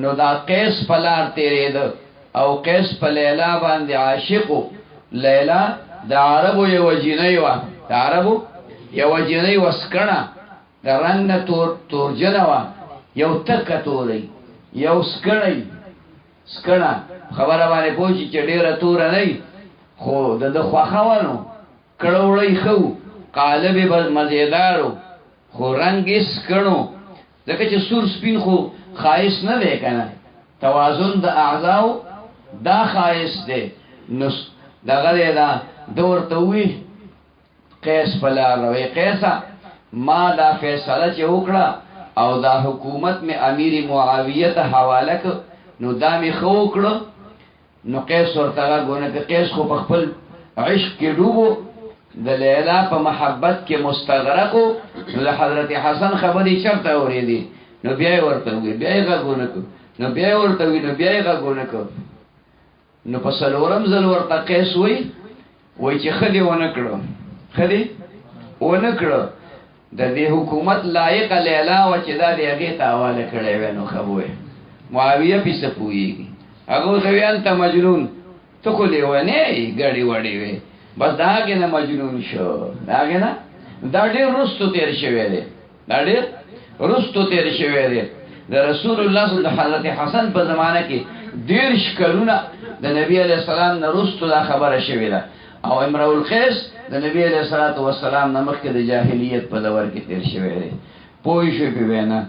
نو دا قیس په لار تیرېد او قیس په لیلا باندې عاشقو. لیلا د عربو یو جنۍ وه، د عربو یو جنۍ وسکڼه، د رنګ نه تورجنه وه، یو تکه تورۍ، یو سکڼه خبره باندې پوه چې ډېره توره نه، خو د خوښه ونو کړوړی خو قالب به مزیدارو، خو رنگ سکڼو، ځکه چې سور سپین خو خایس نه دی کنه، توازن د اعضاء دا خایس دی. نو دغه دا دورته وی قیس پلار روي، قیسا ما دا فیصله چې وکړه او دا حکومت می امیر معاویه ته حواله ک، نو دا می خو وکړه. نو قیس ورته غونه ک، قیس خو په خپل عشق کې ډوبو، د لیلا په محبت کې مستغرقو. نو د حضرت حسن خبرې چرته اورېدې، نو بیا ورته وی، بیا یې غونه ک، نو بیا ورته وی، نو بیا یې غونه ک. نو په څلورم ځل ورته قیس وی چې خدي ونه کړو، خدي ونه کړو، د دې حکومت لایق لیلا و چې دا دې هغه ته حواله کړې و. نو خبره معاویه پیسه پويږي، هغه ته ویل ته مجنون، ته خو لیونه غړي وړي وي، بس داګه نه مجنون شو، داګه نه دا ډېر رستو تیر شوی دی، دا ډېر رستو تیر شوی دی. د رسول الله صلی الله حضرت حسن په زمانه کې 10 کلونه د نبی علیہ السلام نه رستو دا خبره شوی ده، او امرؤ القیس د نبی علیہ الصلوۃ والسلام نه مخکې د جاهلیت په دور کې تیر شوی دی. پوه شو په وینا.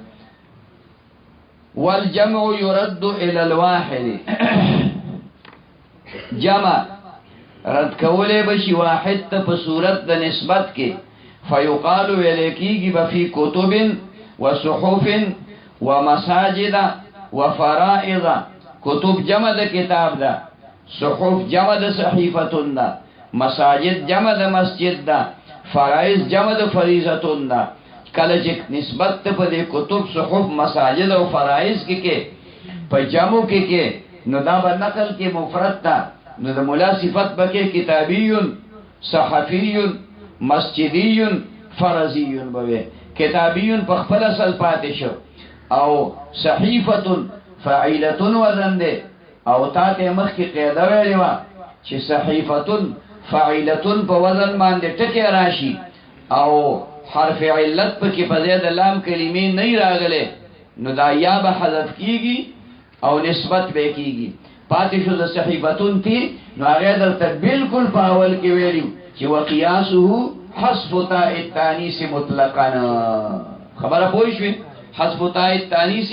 والجمع يرد الى الواحد، جمع رد کوله بشي واحد ته په صورت د نسبت کې. فيقال ولکیږي بفي کتب وصحف ومساجد وفرائض. کتب جمع د کتاب ده، صحف جمع د صحیفتون ده، مساجد جمع د مسجد ده، فرائض جمع د فریضتون ده. کله چې نسبت ته په دې کتب، صحف، مساجد او فرائض کې په جمع کې نو دا به نقل کې مفرد ده، نو د مولا صفت بکې کتابیون، صحفیون، مسجدیون، فرضیون بوي. کتابیون په خپل اصل پاتې شو، او صحیفتون فاعلتون وزن ده، او تا ته مخکې قاعده ویلې و چې صحیفتون فاعلتون په وزن باندې ټکی راشي، او حرف علت پکې په ځای د لام کلمې نه راغله، نو دا یا به حذف کیږي او نسبت به کیږي. پاتې شو د صحیفتون تی، نو هغه درته بالکل په اول کې ویلو چې وقياسه حذف تاء التانيث مطلقاً. خبره پوه شئ، حذف تاء التانيث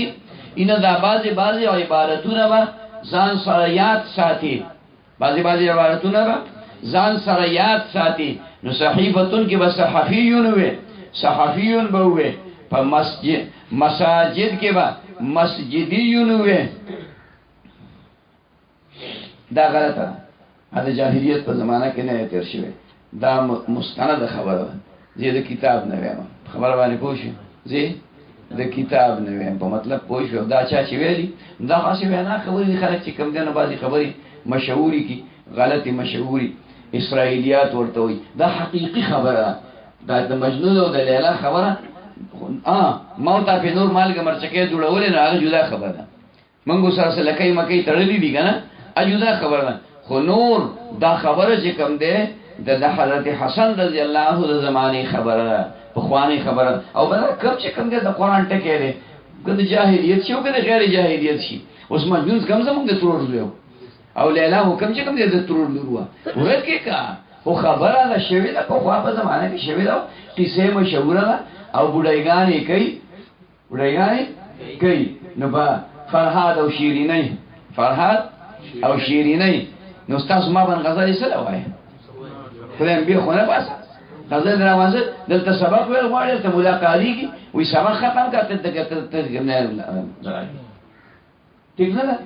ان دا بعضی عبارتونه به ځان سره یاد ساتي، بعضی عبارتونه به ځان سره یاد ساتي. نو صحیفتون کې به صحفیون وي، صحفیون به وي، په مساجد کې به مسجدیون وي. دا غلطه، دا جاهلیت په زمانہ کې نه تیر شوی، دا مستند خبره ده. زه د کتاب نه وایم، خبره باندې پوه شئ، زه د کتاب نه وایم په مطلب پوه شئ. دا چا چې ویلي دا خاصه وینا خبرې خلک چې کم دنه بعضی خبرې مشهوري کی غلطي مشهوري اسرائیلیات ورته وي، دا حقيقي خبره، دا د مجنون او د لیلا خبره. موت په نور مالګه مرچکه جوړول نه هغه جدا خبره ده. منګو سره لکې مکې تړلې دي کنه، اجودا خبره ده. خو نور دا خبره چې کم ده د حضرت حسن رضی الله عنه د زمانه خبره، په خواني خبره، او بل کم چې کم ده د قران ټکی ده کله جاهلیت شي او کله غیر جاهلیت شي اوس مجنون کم زمونږ د ترور لوي او لیلا حکم چې کوم دې د ترور لوروا ورته کې کا خو خبره ده شوی ده په خوا په زمانه کې شوی ده کیسه مشهوره ده او بډایګانې کوي نو با فرهاد او شیرینی فرهاد او شیرینی نو تاسو ما باندې غزل سره وایي خدای به خو نه بس غزل دروازه دلته سبق ویل غواړي ته ملاقاتي کی وي سبق ختم کړه ته نه ٹھیک نه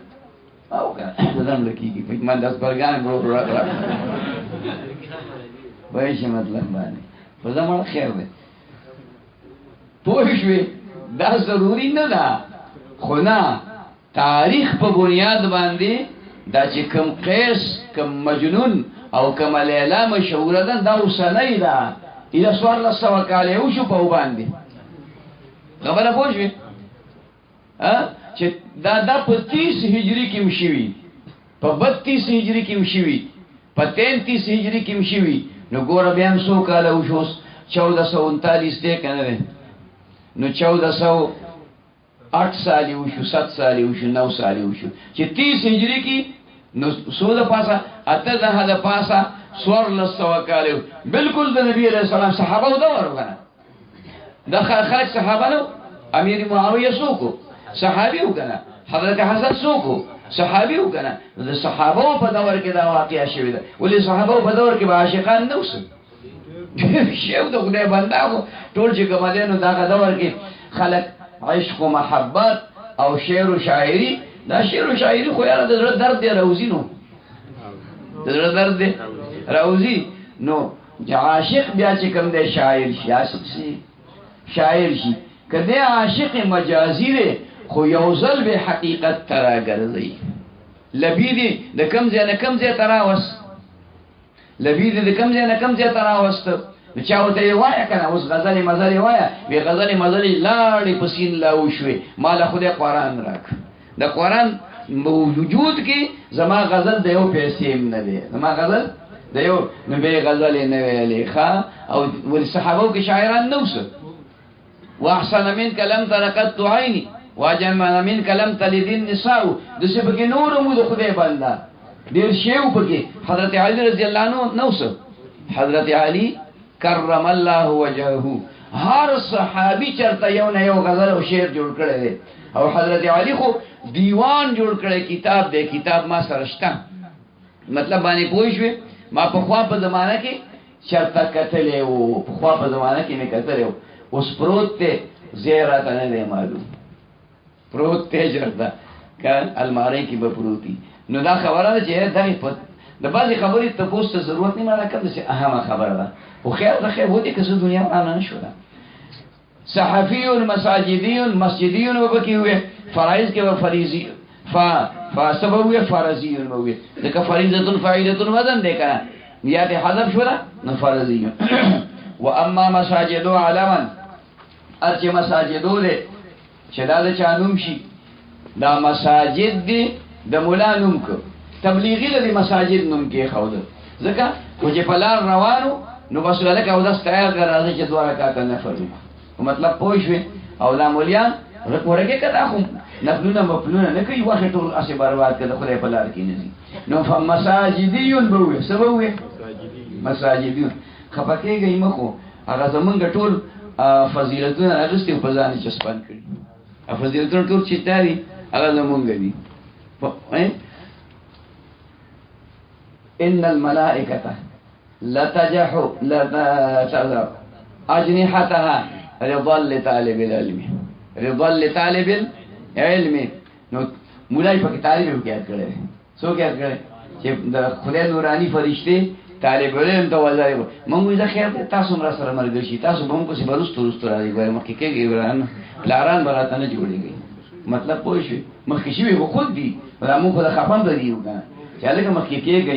او کنه زم لکیږي په من داس برګان برو وایي چې مطلب باندې په زموږ خیر ده پوه شوې دا ضروري نه ده خو نه تاریخ په بنیاد باندې دا چې کم قیس کم مجنون او کم لیلا مشهوره ده دا اوسنۍ ده اله سوار لسوه کاله یو شو په باندې خبره پوه شوې چې دا په 30 هجری کې مشوي په 32 هجری کې مشوي په 33 هجری کې مشوي نو ګوره بیا هم څو کاله وشو 1439 دی کنه نو 1408 سال وشو 7 سال وشو 9 سال وشو چې 30 هجری کې نو څو د پاسه اته ده د پاسه سور لسوه کاله بالکل د نبی علیہ السلام صحابه دا ورغنه د خلک صحابه نو امیر معاویه سوکو صحابي وکنه حضرت حسن سوکو صحابي وکنه د صحابه په دور کې دا واقعیا شوی ده ولې صحابه په دور کې به عاشقان نه وسه شیو د خدای بنداو ټول چې کومه دا دور کې خلک عشق و محبت او شعر و شاعری دا شعر و شاعری خو یاره د زړه درد دی راوزی نو د زړه درد دی راوزی نو عاشق بیا چې کوم دی شاعر شي عاشق شي شاعر شي کله عاشق مجازی دی خو یو ځل به حقیقت ترا ګرځي لبیدی د کم ځای نه کم ځای تراوس لبیدی د کم ځای نه کم ځای تراوست نو چا ورته یې وایه کنه اوس غزل مزل وایه وی غزل مزل لاړې پسین لا وشوي مال خدای قرآن راک د قرآن وجود کې زما غزل د یو پیسې نه دی زما غزل د یو نو به غزل نه ویلې ښا او ول صحابه کې شاعران نو څه واحسن من کلم ترقت عینی واجمل من کلم تلد النساء د څه بګې نور مو د خدای بندا ډیر شیو پکې حضرت علی رضی الله عنه نو څه حضرت علی کرم الله وجهه هر صحابي چرته یو نه یو غزل او شعر جوړ کړی دی او حضرت علی خو دیوان جوړ کړی کتاب دی کتاب ما سره شته مطلب باندې پوه شوې ما په خوا په زمانہ کې چرته کتلې وو په خوا په زمانہ کې مې کتلې وو اوس پروت ته زیرات نه دی معلوم پروت ته چرته کله الماری کې به پروتي نو دا خبره ده چې دا د بعضی خبرې ته پوسټ ضرورت نه مالا کوم څه اهمه خبره ده خو خیر ده خیر ودی که څه دنیا نه شو ده صحفی مساجدی مسجدی وبکی وي فرایض کې و فریضی فسبب وي فرضی وي ځکه فریضه فائده وزن ده کنه یا ته حذف شو ده نو فرضی و اما مساجد علما ارچ مساجدو له چې دا چانوم شي دا مساجد دي د مولا نوم کو تبلیغی لدی مساجد نوم کې خود ځکه خو چې په لار روانو نو بس لکه او داس تیار راځي چې دوه رکعات نفل وکړو مطلب پوه شو او دا مولیان ورګه کړه خو نفلونه مفلونه نه کوي واخه ټول اسی برباد کړه خدای په لار کې نه دي نو فمساجدیون بوي سبب وي مساجدیون خپکهږي مخو هغه زمونږ ټول فضیلتونه اغستې په ځان کې سپان کړي فضیلتونه ټول چې تاري هغه زمونږ دي ان الملائکه لتضع اجنحتها رضا لطالب العلم رضا لطالب العلم نو مولای په تعریف کې کړه سو کې کړه چې د خدای نورانی فرشته طالب علم ته وځي موږ یې خیر تاسو مر سره مرګ شي تاسو به موږ څه برستو رستو راځي ګوره مخکې کې ګوران لاران براته نه جوړیږي مطلب پوه شو مخکې شي به خود دي را موږ خدای خپم بدی وګا چې لکه مخکې کېږي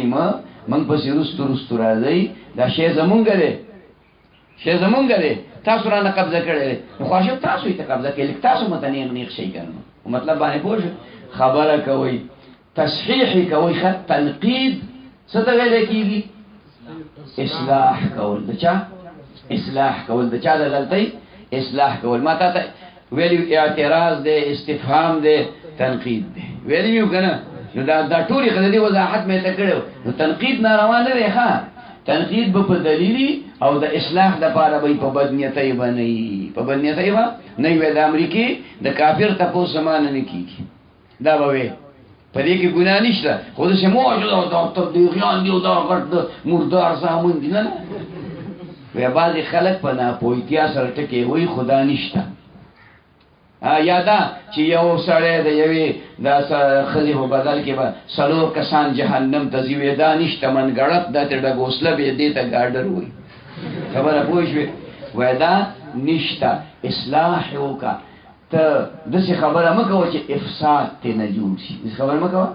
موږ په رستو رستو راځي دا شی زمونږ دی شی زمونږ دی تاسو را نه قبضه کړی نو خواشه تاسو یې قبضه کړئ تاسو متنیغ نیغ شي کنه مطلب باندې پوه خبره کوي تصحیح کوي خط تنقید څه ته ویل کیږي اصلاح کول د چا اصلاح کول د چا د غلطۍ اصلاح کول ما ته ویلی اعتراض دے، استفهام دے، تنقید دے. ویلی یو کنه نو دا ټولې خدای وضاحت مې ته کړو. نو تنقید ناروا نه دی ښا، تنقید به په دلیلی او د اصلاح د پاره به په بدنیتۍ باندې، په بدنیتۍ باندې نه وي. د امریکای د کافر تاسو سامان نه کیږي دا به وي، په دې کې ګناه نشته. خو د سمو او د تبلیغیان دی او دا غټ مردار سامون دي نه. بیا بعضې خلک په ناپوهتیا سره ټکې وایي خدا نشته. یادا چې یو سړی د یوې دا ښځې په بدل کې به 4 کسان جهنم ته ځي، وایي دا نشته منګړپ دا ته ډګوسله به دې ته ګاډر وایي. خبره پوه شوې؟ وایي دا نشته، اصلاح یې وکړه. ته داسې خبره مه کوه چې افساد ترې نه جوړ شي. داسې خبره مه کوه.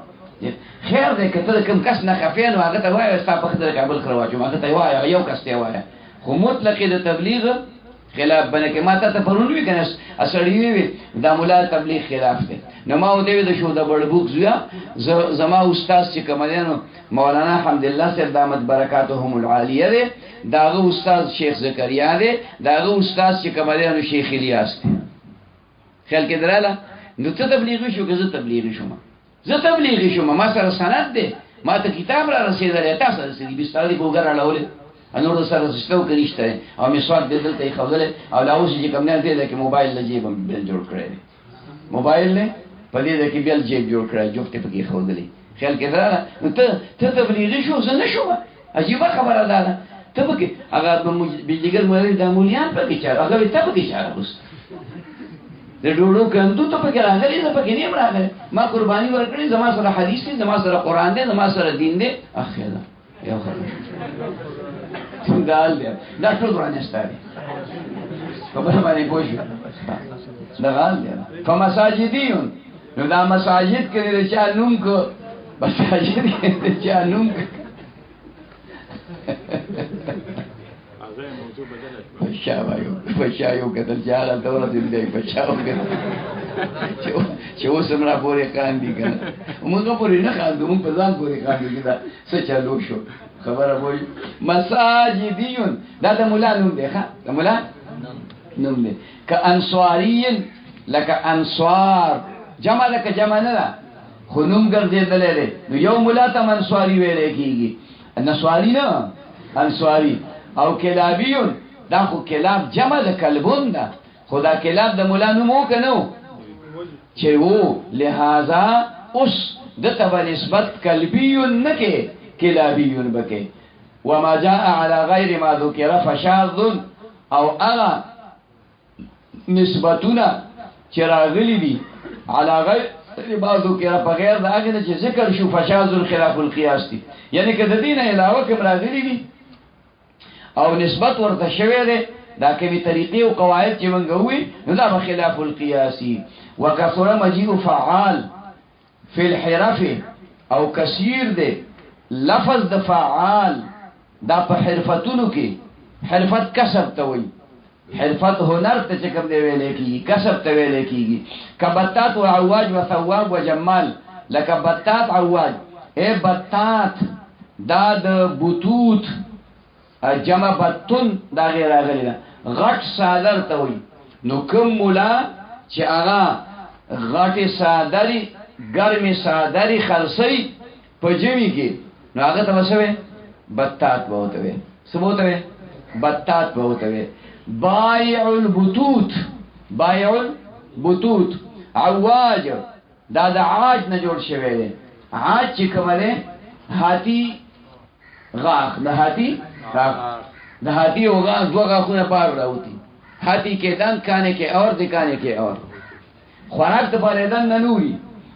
خیر دی که ته د کوم کس نه خفې نو هغه ته وایه ستا په خدای کابل خره واچوم، هغه ته یې وایه، یو کس ته یې وایه. خو مطلق د تبلیغ خلاف بنه کې ما ته پرون وی کنه اسړی وی دا مولا تبلیغ خلاف دی. نو ما ودی د شو د بړبوک زویا زما استاد چې کمالانو مولانا حمدالله صاحب دامت برکاتهم العالیه دی، داغه استاد شیخ زکریا دی، داغه استاد چې کمالانو شیخ الیاس دی. خیال کې دراله نو ته تبلیغ شو که زه تبلیغ شوم؟ زه تبلیغ شوم، ما سره سند دی، ما ته کتاب را رسیدلی، تاسو رسیدلی بستاری په وګر اړولې انور سره سستو کریشته او مسواک دې دلته یې خوله او لا اوس چې کوم نه دی کې موبایل لجیب بل جوړ کړی، موبایل نه په دې کې بل جیب جوړ کړی، جوړته پکې خوله. خیال کې دا نو ته تبلیغ شو زه نه شوم. عجیب خبره ده. ته پکې هغه بجګر مې د مولیان پکې چا هغه ته پکې چا اوس د ډوډو کندو ته پکې راغلی، زه پکې نه راغلی. ما قرباني ورکړې، زما سره حدیث دی، زما سره قران دی، زما سره دین دی. اخر یو خبره دال دی دا ټول ورانه ستاري خبره باندې پوه شو. دا غال دی فمساجدیون. نو دا مساجد کې د چا نوم کو، مساجد کې د چا نوم کو پشاو کتل چاله دولت دی پشاو کتل چې اوس هم را پورې کاندي کنه موږ پورې نه کاندو، موږ په ځان پورې کاندو چې دا څه چالو شو. خبره وایي مساجدیون دا د مولا نوم دی ښه، د مولا نوم دی. که انصاریین لکه انصار جمع ده که جمع نه ده خو نوم ګرځېدلی دی. نو یو مولا ته انصاري ویلی کېږي، نصواري نه انصاري. او کلابیون دا خو کلاب جمع ده کلبون ده، خو دا کلاب د مولا نوم و که نه و چې و، لہذا اوس دته به نسبت کلبیون نه کې کلابیون بکې. وما جاء على غیر ما ذکر فشاذ. او هغه نسبتونه چې راغلي دي على غیر ما ذکر په غیر د هغه چې ذکر شو فشاذ خلاف القياس دي، یعنی که د دین علاوه کوم راغلي دي او نسبت ورته شوی دی دا کومې طریقې او قواعد چې موږ ووي نو دا به خلاف القياس. وکثر مجيء فعال فی الحرف او کثیر دی لفظ د فعال دا په حرفتونو کې. حرفت کسب ته وایي، حرفت هنر ته چې کوم دی ویلی کېږي، کسب ته ویلی کېږي. کبتات و عواج و ثواب و جمال. لکه بتات عواج، ای بتات دا د بطوط جمع بطن دا غیر راغلی ده. غټ صادر ته وایي. نو کوم مولا چې هغه غټې صادرې ګرمې صادرې خرڅوي په جمعې کې نو هغه ته به څه وی؟ بطات به ورته وی. څه به ورته وی؟ بطات به ورته وی. بایع البطوط، بایع البطوط. عواج دا د عاج نه جوړ شوی دی. عاج چې کومه دی هاتی غاښ، د هاتی غاښ، د هاتی او غاښ دوه غاښونه پار راوتي. هاتی کې دن کانے کې اور دکانے کې اور خوراک ته پاره دن نه نوري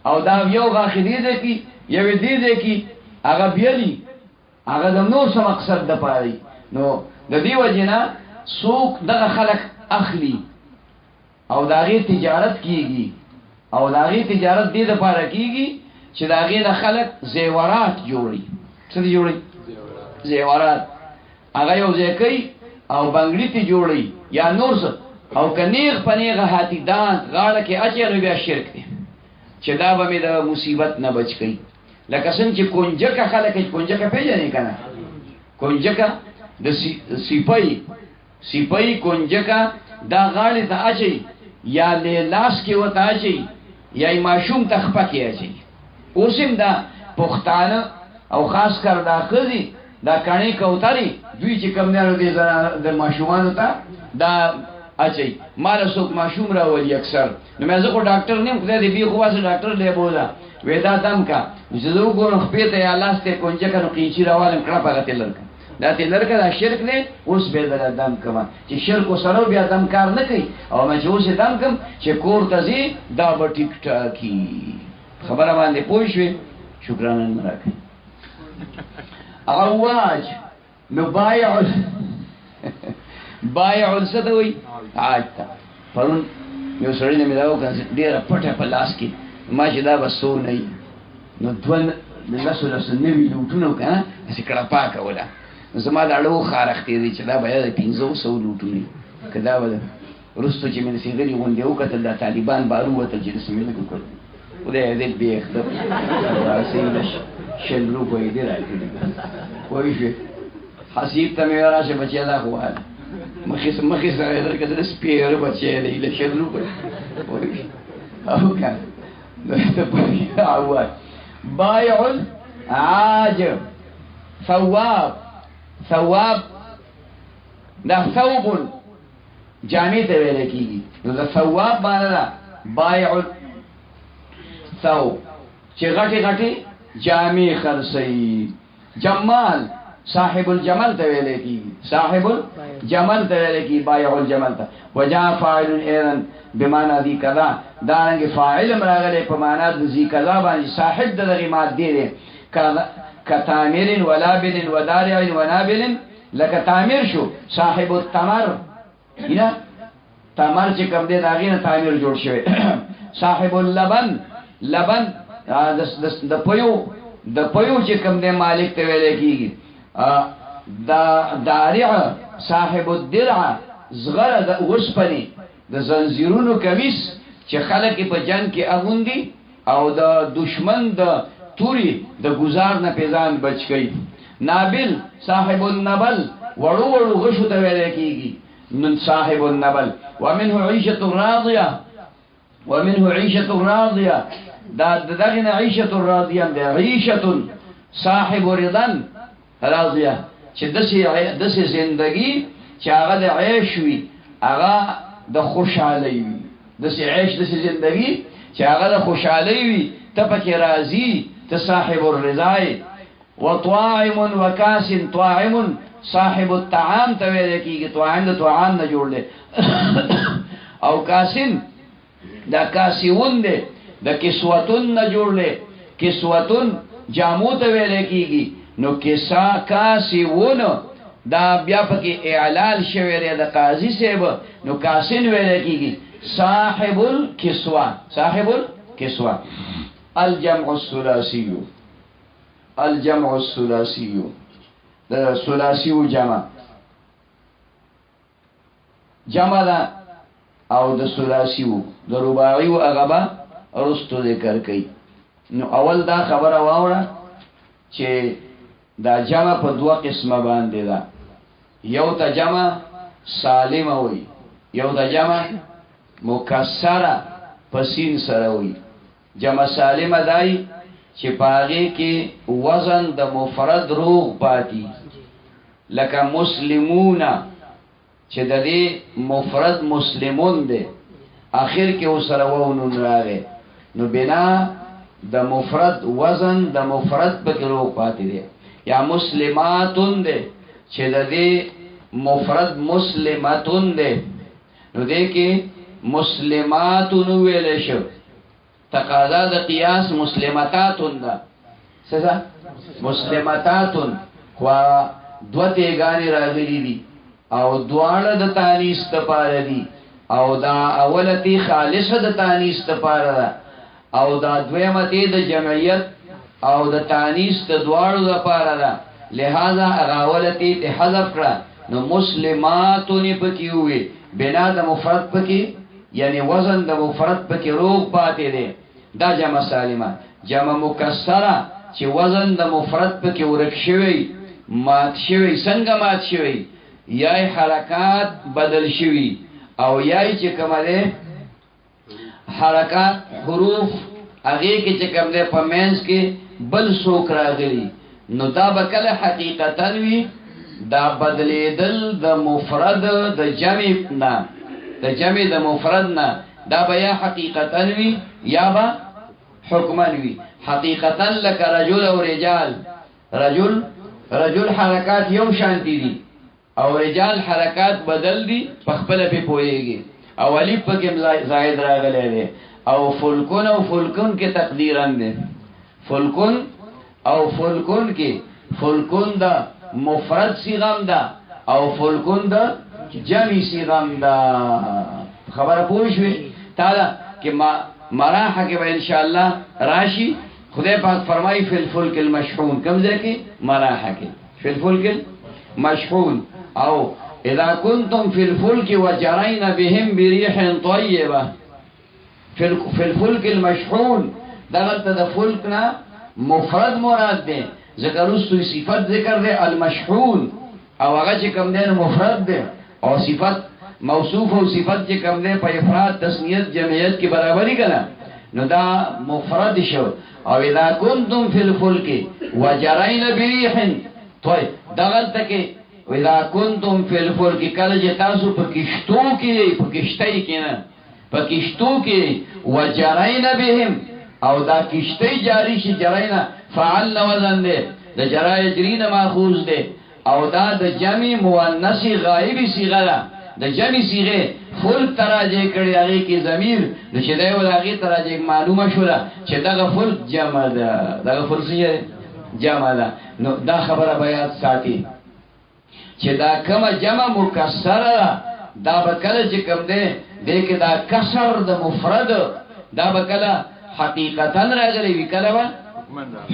او دا یو غاښ دی کی یو دی کی هغه بیلی هغه د نور څه مقصد د پاره. نو د دې وجنه سوق دغه خلق اخلي او داغه تجارت کیږي او داغه تجارت دې د پاره کیږي چې داغه د خلق زیورات جوړي. څه دي جوړي؟ زیورات. هغه یو ځکه او بنگړی ته جوړي یا نور څه او کنيغ پنيغه هاتي دان غاړه کې اچي نو بیا شرک دي چې دا به مې د مصیبت نه بچ کی. لکه څنګه چې کونجکه خلک کونجکه پیژنې کنه، کونجکه د سیپای کونجکه دا غاړه ته اچي یا لاس کې وتا شي یا ماشوم تخپه کې شي. اوسم دا پښتانه او خاص کر دا خزي دا کانی کوتري دوی چې کوم نه د ماشومانو ته دا اچي مال څوک ماشوم راولي اکثر. نو مې زه کو ډاکټر نیم خدای دې بي خو واسه ډاکټر دی بولا ودا دم کا زه وګورم خپې ته یا لاس ته کونجه کنو قیچی راوالم کړه پغه تلل دا تلل دا شرک دی. اوس به دا دم کما چې شرک سره بیا دم کار نه کوي او مې چې اوس دم کم چې کور ته زی دا به ټیک ټاکی خبره باندې پوه شوې. شکرانه راکړي عواج نو بایع الصدوي عاجتا پرون یو سړی نه ملاو کړ ډیره پټه په لاس کې ما چې دا بسو نه نو دوه لاسو نوی لوټونو کنه چې کړه پاکه ولا زما د اړو خارختې دي چې دا بیا د 500 لوټونی کدا ولا ورستو چې من سیګری غونډه او کتل د طالبان بارو وته چې سمې نه وکړ ودا دې به اختر راسي شل روپۍ دی راکړي وای شي حسیب ته مې راشه بچی دا خو مخې سره درکې د سپیر بچی دی له شل روپۍ وای او کنه ته په عواد بایع عاجب ثواب دا ثوب جامع ته ویل کیږي نو دا ثواب باندې بایع ثوب چې غټي جامع خرسي. جمال صاحب الجمل ته ویل کیږي صاحب الجمل ته ویل کیږي بایع الجمل ته. وجاء فاعل ايضا بمعنى ذي كذا دانګ فاعل مراغله په معنا د ذی کذا باندې صاحب د دغه ماده دی کتامر ولابل ودارع ونابل لك تعمیر شو صاحب التمر یا تمر چې کوم دی داغه نه تعمیر جوړ شوی. صاحب اللبن لبن د پيو چې کوم دی مالک ته ویل کیږي. دا دارع صاحب الدرع زغره د وسپنی د زنجیرونو کمیس چې خلک په جنگ کې اغوندي او د دشمن د توري د گزار نه پیزان بچ کی. نابل صاحب النبل وړو غشو ته ویل کیږي من صاحب النبل. ومنه عيشه راضيه دا دغه عيشه راضيه ده عيشه صاحب رضا راضيه چې دسه زندگی چې هغه د عيش وي هغه د خوشحالي وي دسه عيش دسه زندگی چې هغه د خوشحالي وي ته پکې راضي ته صاحب الرضا. وطاعم وكاس طاعم صاحب الطعام ته ویل کیږي طعام د طعام نه جوړ دی او کاسن دا کاسیون دی د کسوتون نه جوړ دی. کسوتون جامو ته ویل کیږي نو کسا کاسیون دا بیا پکې اعلال شوی دی د قاضي صاحب نو کاسن ویل کیږي صاحب الكسوه. الجمع الثلاثي دا ثلاثي جمع دا او د ثلاثي د رباعي او هغه رستو ذکر کوي. نو اول دا خبره واوره چې دا جمع په دوه قسمه باندې ده. یو ته جمع سالم وي یو ته جمع مکسره پسین سره وي. جمع سالم دای چې پاغه کې وزن د مفرد روغ پاتې لکه مسلمون چې د دې مفرد مسلمون دی اخر کې وسره وونون راغی نو بنا د مفرد وزن د مفرد په کې روغ پاتې دی. یا مسلماتون دی چې د دې مفرد مسلماتون دی نو دې کې مسلماتون ویل شو تقاضا د قیاس مسلمتاتون ده څه مسلمتاتون خو دوته غانی راغلي دي او دواړه د تانیث لپاره دي او دا اولتی خالصه د تانیث لپاره او دا دویمه د جمعیت او د تانیث د دواړو لپاره ده. لہذا اولتی ته حذف کړه نو مسلماتون پکې وي بنا د مفرد پکې یعنی وزن د مفرد پکې روغ پاتې دی. دا جمع سالمه. جمع مکسره چې وزن د مفرد پکې ورک شوی مات شوی څنګه مات شوی یای حرکات بدل شوی او یای چې کومه ده حرکات حروف هغه کې چې کوم ده په مینس کې بل څوک راغلي نو دا به کله حقیقتا وي دا بدلیدل د مفرد د جمع نه د جمع د مفرد نه دا به یا حقیقتا وي یا به حکما وي حقیقتا لك رجل او رجال رجل حرکات یو شانتی دي او رجال حرکات بدل دي په خپل په پويږي او الف پکې زائد راغلی دی او فلکون او فلکون کې تقدیرا دی فلکون او فلکون کې فلکون دا مفرد صيغه ده او فلکون دا جمع صيغه ده خبره پوه شوې تعالی کې مراحه کې به ان شاء الله راشي خدای پاک فرمایي فی الفلک المشحون کوم ځای کې مراحه کې فی الفلک المشحون او اذا كنتم في الفلك وجرين بهم بريح طيبه في الفلك المشحون دغلت د فلکنا مفرد مراد ده ذکر رسو صفت ذکر ده المشحون او هغه چې کوم ده مفرد ده او صفت موصوف او صفت چې کوم ده په افراد تسنیت جمعیت کې برابرۍ کړه نو دا مفرد شو او اذا كنتم في الفلك وجرين بريح طيب دغلت کې وإذا كنتم في الفلك کله چې تاسو په کشتو کې په کشتۍ کې نه په کشتو کې وجرین بهم او دا کشتۍ جاری شي جرینا فعل وزن ده د جرای جرین ماخوذ ده او دا د جمع مؤنث غائب صيغه ده د جمع صيغه فلک تراجه کړي هغه کې ضمیر د چې دا ولغه تراجه معلومه شوه چې دا فلک جمع ده دا فلک جمع ده نو دا خبره بیان ساتي چې دا کومه جمع مکسره دا بکله چې کوم ده دې کې دا کسر د مفرد دا بکله حقیقتا راغلی وی کله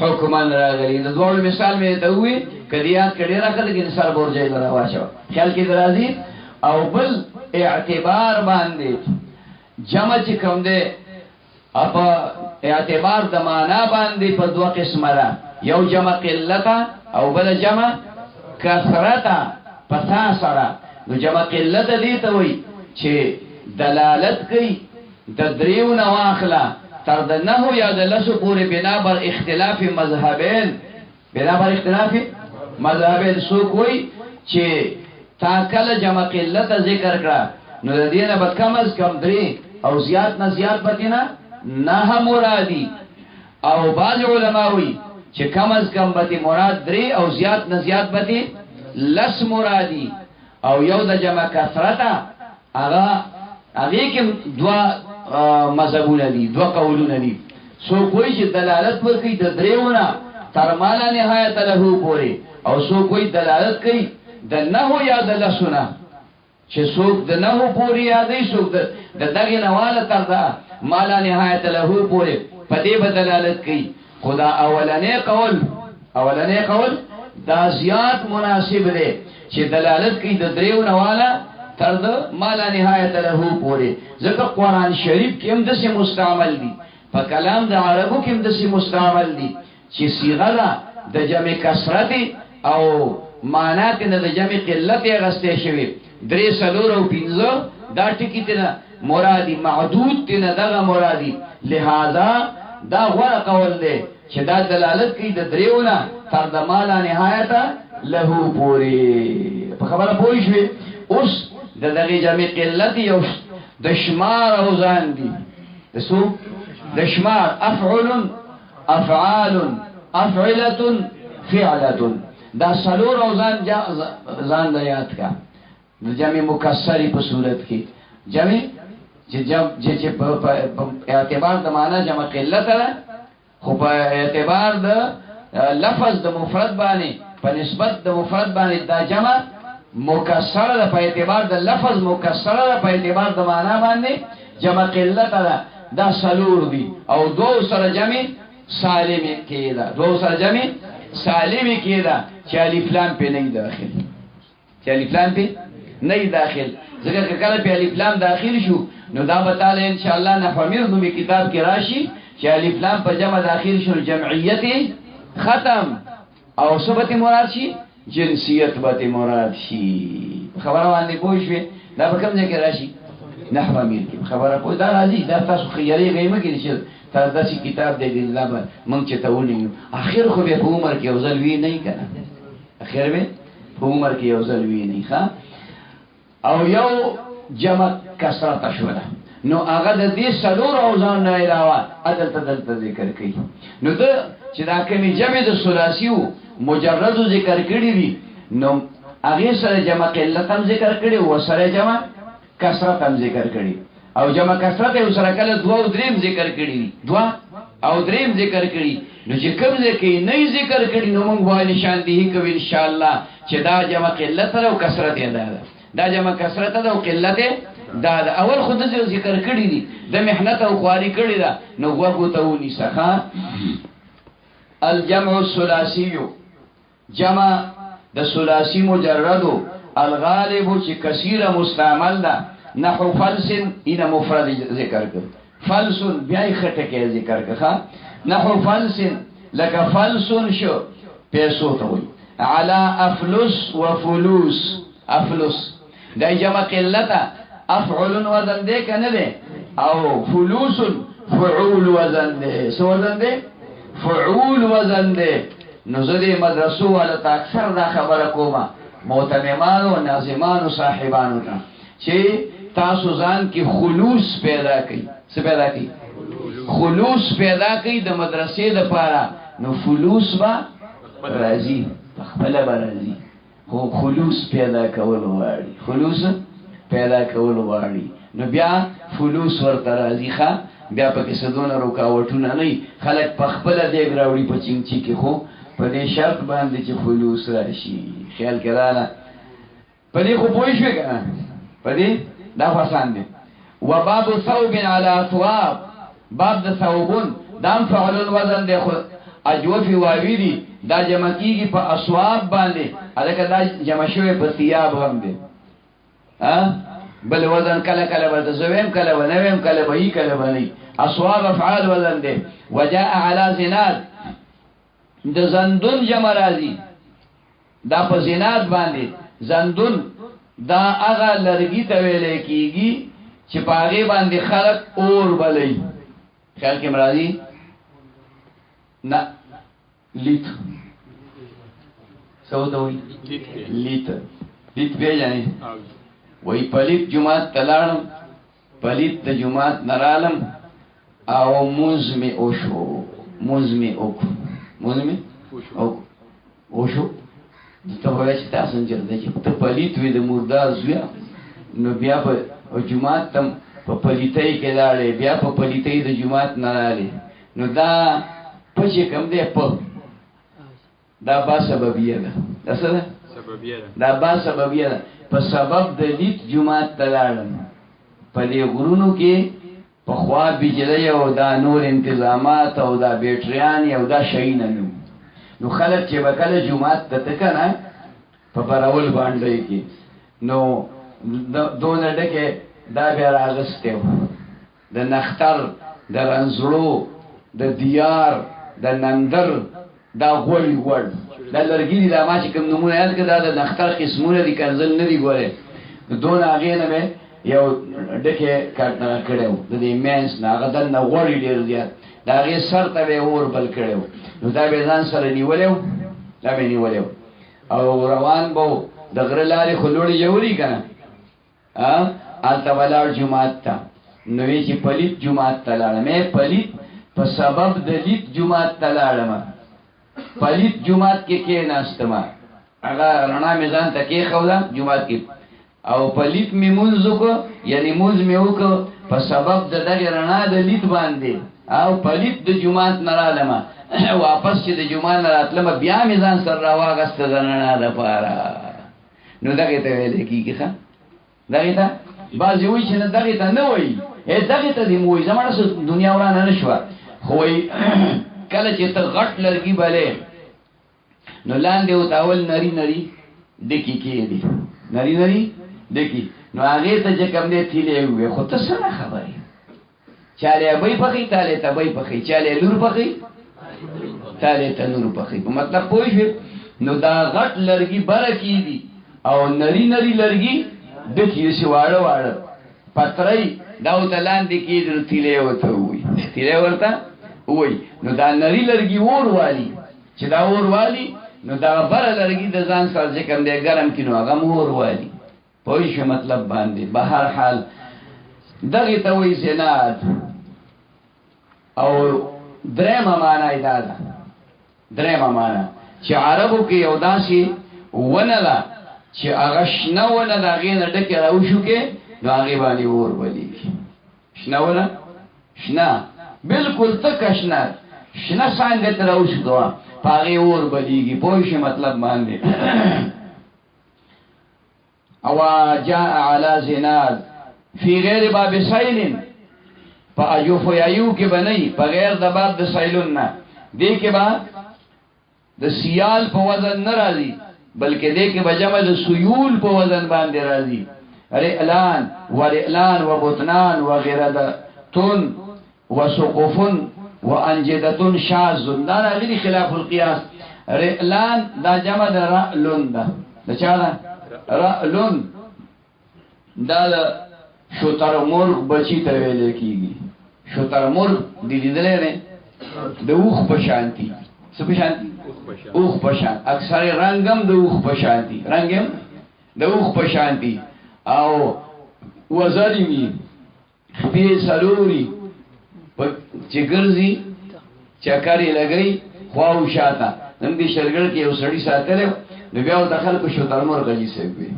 حکمان راغلی د دوه مثال مې ته وی کدیات کړي راکړل کې سر بورځي لرا واچو خیال کې درازي او بل اعتبار باندې جمع چې کوم ده اپ اعتبار د معنا باندې په دوه قسمه ده یو جمع قلتا او بل جمع کثرتا پتا سره نو جمع قلت دي ته وي چې دلالت کوي د دریو نه واخلا تر د نحو یا د لسو پورې بنا بر اختلاف مذهبین سو کوئی چې تا کله جمع قلت ذکر کړه نو د دې نه به کم از کم درې او زیات نه زیات پتینا نه مرادي او بعض علما وی چې کم از کم به مراد درې او زیات نه زیات به لس مرادي او یو د جمع کثرتا هغه کې دوا مذهبونه دي دوا قولونه دي سو کوئی چې دلالت ورکړي د دریونه تر مالا نهایت له پورې او سو کوئی دلالت کوي د نحو یا د لسونه چې څوک د نحو پورې یادې څوک د دغه نواله تر دا مالا نهایت له پورې په دې بدلالت کوي خدا اولنې قول دا زیات مناسب دی چې دلالت کوي د دریو نواله تر د مالا نهایت له پورې ځکه قران شریف کې هم د څه مستعمل دي په کلام د عربو کې هم د څه مستعمل دي چې صيغه د جمع کثرت او معنات نه د جمع قلت غسته شوی درې سلور او پنځه دا ټکی ته مرادي معدود ته دغه مرادي لہذا دا غوړه قول دی چې دا دلالت کوي د دریونه تر د مالا نهایت له پورې په خبره پوه شئ اوس د دغه جمع قلت یو د شمار او ځان دي دسو د شمار افعل افعال افعله فعله دا سلور او ځان د یاد کا د جمع مکسری په صورت کې جمع چې په اعتبار د معنا جمع قلت ده خو په اعتبار د لفظ د مفرد باندې په نسبت د مفرد باندې دا جمع مکسره ده په اعتبار د لفظ مکسره ده په اعتبار د معنا باندې جمع قلت ده دا سلور دي او دو سره جمع سالم کېده دو سره جمع سالم کېده چې الف لام په نه داخل چې الف لام په نه داخل ځکه کله په الف لام داخل شو نو دا به تعالی ان شاء الله نفهمیر نو می کتاب کې راشي چې الف لام په جمع داخل شو جمعیت ختم او ثبت مراد شي جنسیت به مراد شي خبره باندې پوه شئ دا به کوم ځای کې راشي نحو امیر کې خبره کوي دا راځي دا تاسو خیالي غیمه کې چې تاسو داسې کتاب دی الله مونږ چې ته ونیو اخر خو به په عمر کې یو ځل وی نه کنه اخر به په عمر کې یو ځل وی نه ښا او یو جمع کثرت شوه نو هغه د دې سلور اوزان نه علاوه عدل ذکر کوي نو ته چې دا کومي جمع د ثلاثیو مجرد ذکر کړی دي نو هغه سره جمع قلت هم ذکر کړي او سره جمع کثرت هم ذکر کړي او جمع کثرت او سره کله دوا او دریم ذکر کړي دوا او دریم ذکر کړي نو چې کوم ذکر نه ذکر کړي نو موږ به نشان دي کوي ان شاء الله چې دا جمع قلت او کثرت ده دا جمع کثرت او قلت دا اول خود ذکر کړی دي د محنت او خواري کړی دا نو وګو ته ونی سخا الجمع الثلاثي جمع د ثلاثي مجرد الغالب چې کثیر مستعمل ده نحو فلس ان مفرد ذکر کړ فلس بیا خټه کې ذکر کړه نحو فلس لك فلس شو پیسو ته وي على افلس وفلوس افلس دا جمع قلته افعل وزن دے کنه دے او فلوس فعول وزن دے سو وزن دے فعول وزن دے نزدی مدرسو والا تا اکثر دا خبر کوما موتنمانو نازمانو صاحبانو تا چه تاسو ځان کی خلوص پیدا کی څه پیدا کی خلوص پیدا کی د مدرسې د پاره نو فلوس با راضی خپل با راضی خو خلوص پیدا کول واړي خلوص پیدا کول واړي نو بیا فلوس ورته راځي ښا بیا پکې سدونه رکاوټونه نه خلک په خپل دې ګراوړي په چینچی کې خو په دې شرط باندې چې فلوس راشي خیال کړه په دې خو پوه شو کنه په دې دا فسان دي وباب ثوب على ثواب باب د ثوبون دام فعل وزن دی خو اجوفي واوی دي دا جمع کیږي په اصواب باندې الکه دا جمع شوی په ثياب هم دي بل وزن کله کله بل زویم کله ونویم کله بهی کله بنی اصواب افعال وزن دي وجاء على زناد د زندون جمع راځي دا په زناد باندې زندون دا هغه لرګي ته ویل کیږي چې پاغه باندې خلق اور بلې خیال کې مرادي نه لیت سودوي لیت به جاني وی پلیت جماعت تلانم پلیت د جماعت نرالم او موزمی اوشو موزمی اوکو موزمی اوشو دتا ہویا چی تاسن جرده چی تا پلیت وی د مردار زویا نو بیا پا جماعت تم پا پلیتای که داره بیا پا پلیتای د جماعت نراله نو دا پچه کم ده پا دا با سببیه ده دا سا ده؟ دا با سببیه ده په سبب د لیت جماعت تلاړم په دې غرونو کې په خوا بجلی او دا نور انتظامات او دا بیټریان او دا شي نه نو خلک چې وکاله جماعت ته تکنه په پرول باندې کې نو دونه ډکه دا بیا راغسته د نختر د رنزړو د دیار د نندر دا غوړی غوړ دا لرګي دا ما چې کوم نمونه یاد کړه دا نختر قسمونه دي کنزل نه دي ګوره دون هغه نه به یو ډکه کړو د دې مینس نه هغه د غوړی ډیر زیات دا هغه سر ته به اور بل کړو نو دا به ځان سره نیولیو دا به نیولیو او روان بو د غره لارې خلوړي جوړی کنه الته ولار جمعات ته نو چې پلیت جمعات ته لاړم مې پلیت په سبب د لیت جمعات ته لاړم پلیت جمعات کې ناستما هغه رڼا میزان ته کې خولا جمعات کې او پلیت می منځ کو یعنی منځ می وک په سبب د دغه رڼا د لیت باندې او پلیت د جمعات نه رالم واپس چې د جمعه نه راتلم بیا میزان سره راواغست زنانه ده پاره نو دغه ته ویل کیږي ښا دغه ته بعضی وی چې نه دغه ته نه وای دغه ته دی موي زموږ دنیا ورانه نشو خو کله چې ته غټ لرګي بلې نو لاندې او تاول نری نری دکی کې دي نری نری دکی نو هغه ته چې کوم دې تیلې وي خو ته څه خبرې چاله به پخې تاله ته به پخې چاله لور پخې تاله ته لور پخې مطلب پوه نو دا غټ لرګي برکی دي او نری نری لرګي دکی شي واړه واړه پتري دا وتلان دي کېدل تیلې وته وي تیلې ورته وي نو دا نری لرګي ور والی چې دا ور والی نو دا بر لرګي د ځان سره ذکر دی ګرم کینو هغه مور والی پوه شو مطلب باندې به هر حال دغه ته وی زناد او درېمه معنا دا ده درېمه معنا چې عربو کې یو داسې ونه ده چې هغه شنه ونه د هغې نه ډکې راوشو کې نو هغې باندې اور بلیږي شنه ونه شنه بلکل تکه شنه شنه څانګه ته راوشو دوه په هغې اور بلیږي پوه شي مطلب باندې او جاء على زناد فی غیر باب سیل په ایوف یایو کې بنئ په غیر د باب د سیلون نه دې کې با د سیال په وزن نه راځي بلکې دې کې بجمع د سیول په وزن باندې راځي رئلان ورئلان وبطنان وغردتون وسقفن وانجدتون شاذ دا غیر خلاف القياس رئلان دا جمع د رألون ده د چا ده رألون دا شتر مرغ بچی ته ویل کیږي شتر مرغ دی لیدلې نه د اوخ په شانتي څه په شانتي اوخ په شان اکثر رنگم د اوخ په شانتي رنگم د اوخ په شانتي او وزرمی خپې سلوري چې ګرځي چکرې لګي خواو شاته نن دې شرګل کې یو سړی ساتره نو بیا د خلکو شتر مرغ جي سوي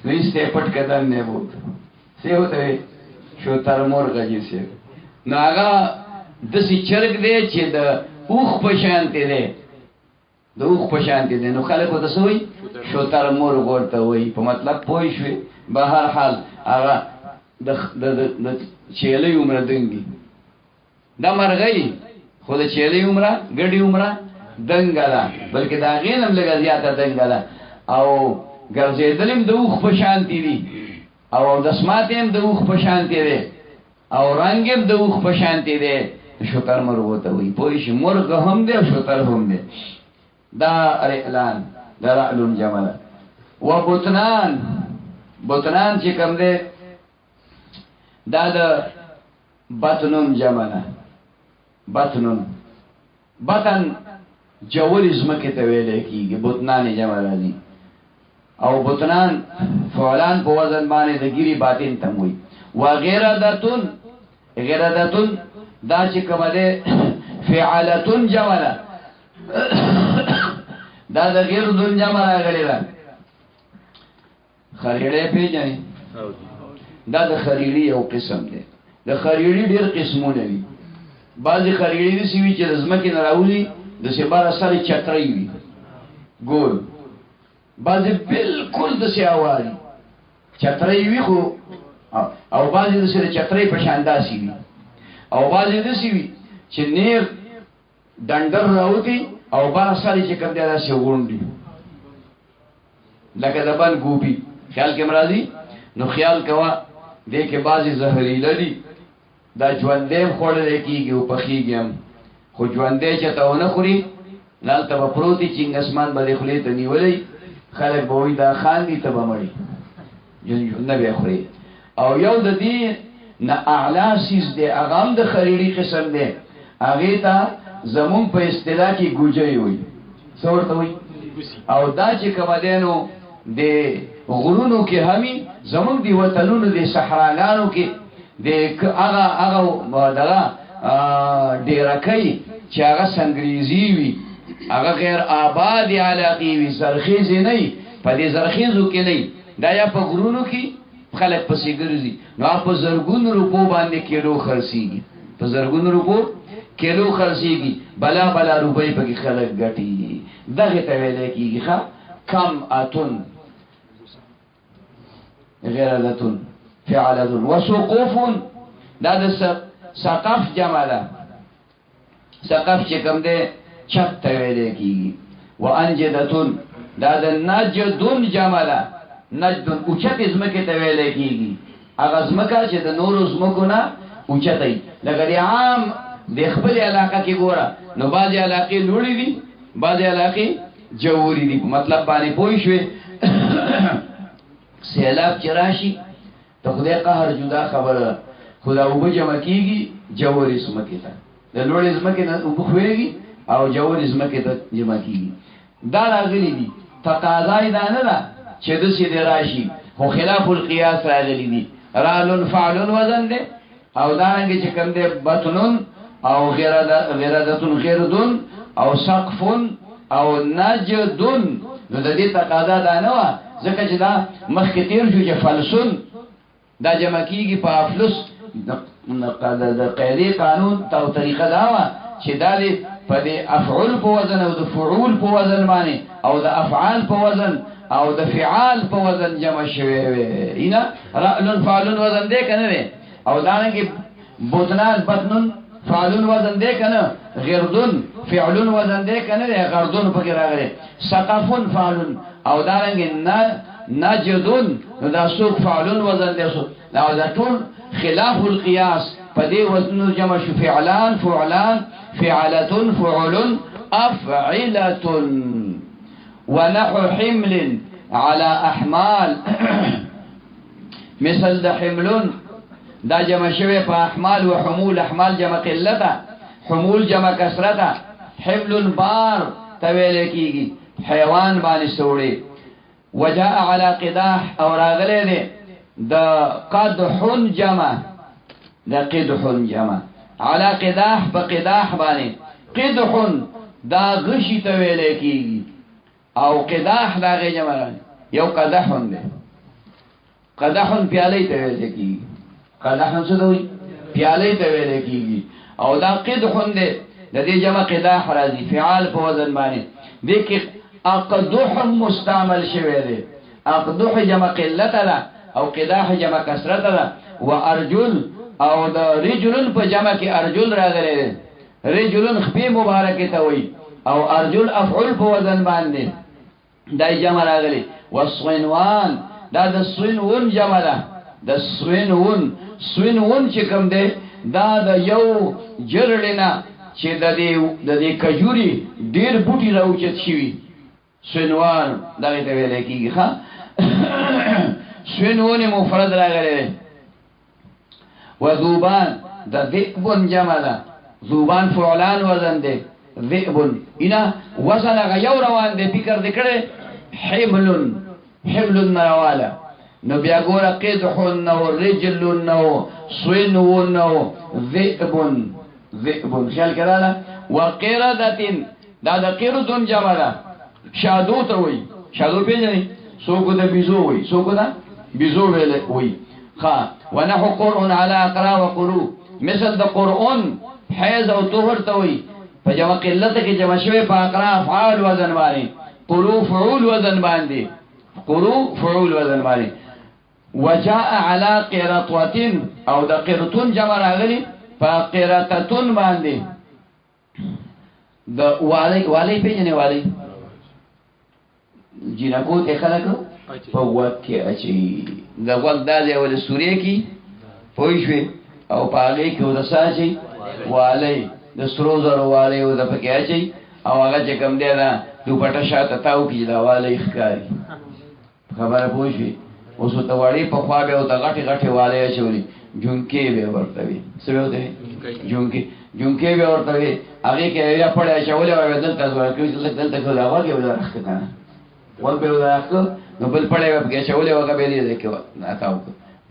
نيسته پټ کدان نه وو څه ہوتے شتر مرغ جي سي نو هغه د سي چرګ دی چې د اوخ په شانته دی د اوخ په شانته دی نو خلکو د سوي شتر مرغ ورته وي په مطلب پوي شوي به هر حال هغه د چيلې عمر دنګي دا مرغۍ خو د چيلې عمره ګډي عمره دنګلا بلکې دا غینم لګا زیاته دنګلا او ګرځیدلم د اوخ په شانتی دي او د سماتیم د اوخ په شانتی دي او رنگم د اوخ په شانتی دي شتر مرغ ته وي پوه شي مرغ هم دی او شتر هم دی دا اعلان دا رعلون جمل و بطنان بطنان چې کوم دی دا د بطنون جمله بطنون بطن جوول زمکه ته ویل کیږي بطنان جمع راځي او بطنان فعلان په وزن باندې د ګيري باطن تم وي و غیرادتون غیرادتون دا چې کومه ده فعالتون جمع دا د غیر دون جمع راغلی ده خریړې پیژنې دا د خریړې یو قسم ده د خریړې ډېر قسمونه دي بعضی خریړې دي چې د زمکه نه راولي د سبار سره چتري وي ګول بعضی بالکل د سیاوالي چتري وي خو او بعضی د سره چتري په شانداسي وي او بعضی د سی وي چې نیر ډنډر راوتی او بار سره چې کوم دی راځي وګوندي لکه د بن ګوبي خیال کې مرادي نو خیال کوا دې کې بعضی زهريله دي دا ژوندې خوړل کېږي او پخېږي خو ژوندې چې تاونه خوري لالته په پروتي چې اسمان باندې خلې ته نیولې خلک به وي دا خان دي ته بمړي نه به خوري او یو د دې نه اعلی سیس دی اغام د خریړي قسم دی هغه ته زمون په اصطلاح کې ګوجي وي څورته وي او دا چې کمدانو د غرونو کې همي زمون دی وطنونو د صحراګانو کې د هغه دغه ډیرکې چې هغه سنگریزي وي هغه غیر آباد علاقې وي زرخیز نه په دې زرخیزو کې نه دا یا په غرونو کې خلک پسې ګرځي نو په زرګون روپو باندې کیلو خرڅيږي په زرګون روپو کیلو خرڅيږي بلا بلا روپۍ په خلک ګټي دغه ته ویل کېږي ښا کم اتن غیر لتن فعلتن وسقوف دا د سقف جمع ده سقف چې کوم ده چت ته ویل کېږي وانجدتن دا د نجدن جمع ده نجدن اوچت ازمکه ته ویل کېږي هغه ازمکه چې د نورو ازمکو نه اوچتای لکه د عام د خپل علاقه کې ګوره نو بعضې علاقې لوړې دي بعضې علاقې جووري دي مطلب باندې پوه شوې سیلاب چې راشي ته خدای قهر جدا خبره خدا وب جمع کیږي جوهر اسمکه ته د لوړ اسمکه نه وب خوېږي او جوهر اسمکه ته جمع کیږي دا راغلي دي تقاضای دا نه ده چې د سید راشي خو خلاف القياس راغلي دي رالن فعلن وزن ده او دانګه چې کوم ده بطنن او غیرادتن غیردن او سقفن او نجدن نو د دې تقاضا دا نه و ځکه چې دا مخکې تیر شو چې فلسن دا جمع کیږي په افلس د قاعده قانون او طریقه دا و چې دا په دې افعل په وزن او د فعول په وزن باندې او د افعال په وزن او د فعال په وزن جمع شوی وي اینا رألن فعلن وزن دې کنه وي او دانګه بوتنان بطنن فعلن وزن دې کنه غردن فعلن وزن دې کنه غردن پکې راغلي سقفن فعلن او دانګه نجدن دا سوق فعلن وزن دې سو دا ټول خلاف القياس پدې وزن جمع شو فعلان فعلان فعلة فعل أفعلة ونحو حمل على أحمال مثل دا حملون دا جمع شوی په احمال و حمول احمال جمع قلتا حمول جمع کسرتا حمل بار تویل کیگی حیوان بانی سوڑی وجاء على قداح او راغلی دی دا قدحن جمع دا قدحن جمع على قداح با قداح بانی قدحن دا غشی تویل کیگی او قداح دا غی جمع رانی یو قدحن دی قدحن پیالی تویل کیگی قدحن څه دوی پیاله ته ویل کیږي او دا قدحن دې د دې جمع قداح راځي فعال په وزن باندې دې کې اقدح مستعمل شوی دی اقدح جمع قلت ده او قداح جمع کثرت ده وارجل او د رجل په جمع کې ارجل راغلي دي رجل خفي مبارک ته وي او ارجل افعل په وزن باندې دای جمع راغلي والصنوان دا د صنون جمع ده د سوینون چې کوم دی دا د یو جرړینا چې د دې کجوري ډیر بوټي راوچت شي سوینوان دا ته ویل کیږي ها سوینون مفرد راغلی وذوبان د ذئبن جمع ده ذوبان فعلان وزن دی ذئبن اینا وزن غیو روان دی فکر دکړه حملن نواله نو بیا ګوره قدحن نو رجلن نو سوینون نو ذئبن خیال کراله وقردتن دا د قردن جمع ده شادو ته وي شادو پیژنې سوکو د بیزو وي سوکو دا بیزو ویل وي ها ونحو قرء على اقرا وقلو مثل د قرء حیض او طهر ته وي په جمع قلت کې جمع شوی په اقرا افعال وزن باندې قلو فعول وزن باندې قلو فعول وزن باندې وجاء على قرطوة او دا قرطون جمع راغلی پا قرطتون باندی دا والی پیجنه والی جنکو تی خلقو پا وقت کی اچھی دا وقت دا دی اولی سوریه کی پوشوی او پا آگئی کی او دا سا چی والی دا سروزر والی او دا پکی اچھی او آگا چکم دی دا دو پتا شاعت تاو کی دا والی اخکاری خبر پوشوی اوسو تواړي په خوا به او د غټي غټي والے چوری جونکې به ورته وي څه وته جونکې به ورته وي هغه کې یا پړې چولې وای دلته ورکړي دلته خو دا ورګي ولا راخته کنه ول به راخته نو بل پړې به چولې وګه به دې کې نه تاو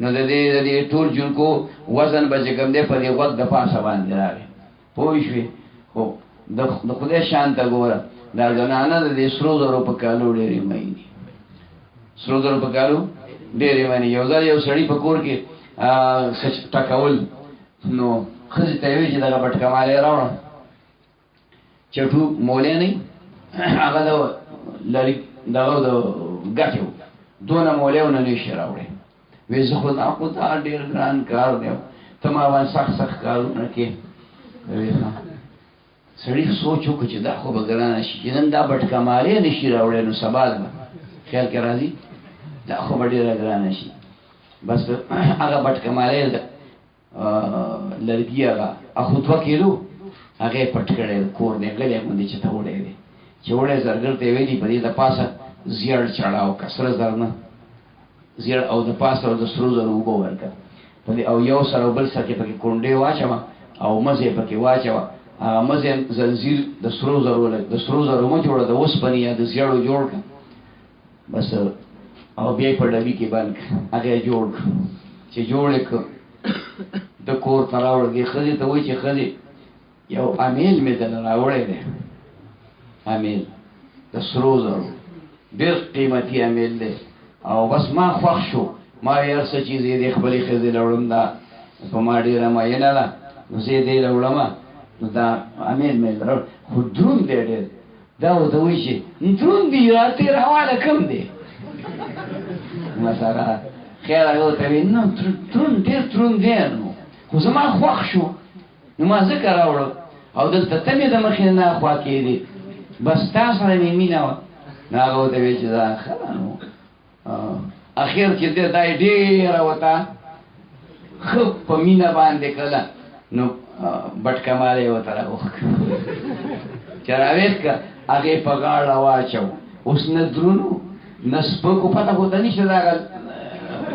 نو د دې ټول جونکو وزن به کوم دې په دې وخت د پاسه باندې راغی پوه شئ خو د خدای شان ته ګوره دا زنانه د دې سرو زرو په کالو ډېرې مېني سرو زرو په کالو ډېرې مېني یو ځل یو سړی په کور کې سچ ټکول نو خزي ته وی چې دا بټکا مالې راوړ چټو مولې نه هغه دا لری داغه د غټو دونه مولې ونه نشي راوړې وې زه خو دا ډېر ګران کار دی ته ما وان سخت کارونه کې سړی سوچو چې دا خو به ګران شي نن دا بټکا مالې نشي راوړې نو سبا خیال کې راځي دا خو به ډېر ګران شي بس هغه بټکا مالې لرګي هغه اخو 2 کیلو هغه پټ کړي کور نه غلې باندې چې ته وړې دي چې وړې زرګر ته ویلي په دې د پاسه زیړ چړاو کسر زرنه زیر او د پاسه او د سرو زرو اوبه ورکړه په دې او یو سره بل سره کې پکې کونډې واچوه او مزې پکې واچوه هغه مزې زنځیر د سرو زرو مه جوړه د اوسپنې یا د زیړو جوړ کړه بس او بیا یې په ډبي کې بند کړه هغه یې جوړ کړه چې جوړ یې کړه د کور ته راوړه دې ښځې ته وایي چې ښځې یو امیل مې دله راوړی دی امیل د سرو زرو ډېر قیمتي امیل دی او بس ما خوښ شو ما وی هر څه چیز یې دې خپلې ښځې راوړم دا په ما ډېره مینه ده نو زه یې دې راوړمه نو دا امیل مې راوړ خو دروند دی ډېر دا ورته وایي چې دروند دی راتې راواله کم دی مثلا خیر هغه ورته وایي نه دروند ډېر دروند دی نو خو زما خوښ شو نو ما ځکه راوړم او دلته ته مې د مخې نه خوا کېدې بس تا سره مې مینه وه نو هغه ورته وایي چې دا ښه ده نو اخیر چې دی دا یې ډېره ورته ښه په مینه باندې کړله نو بټکمال یې ورته راوښکه چې راویښ کړه هغه یې په غاړه واچو اوس نه درونو نه سپکو پته خو ته نشته د هغه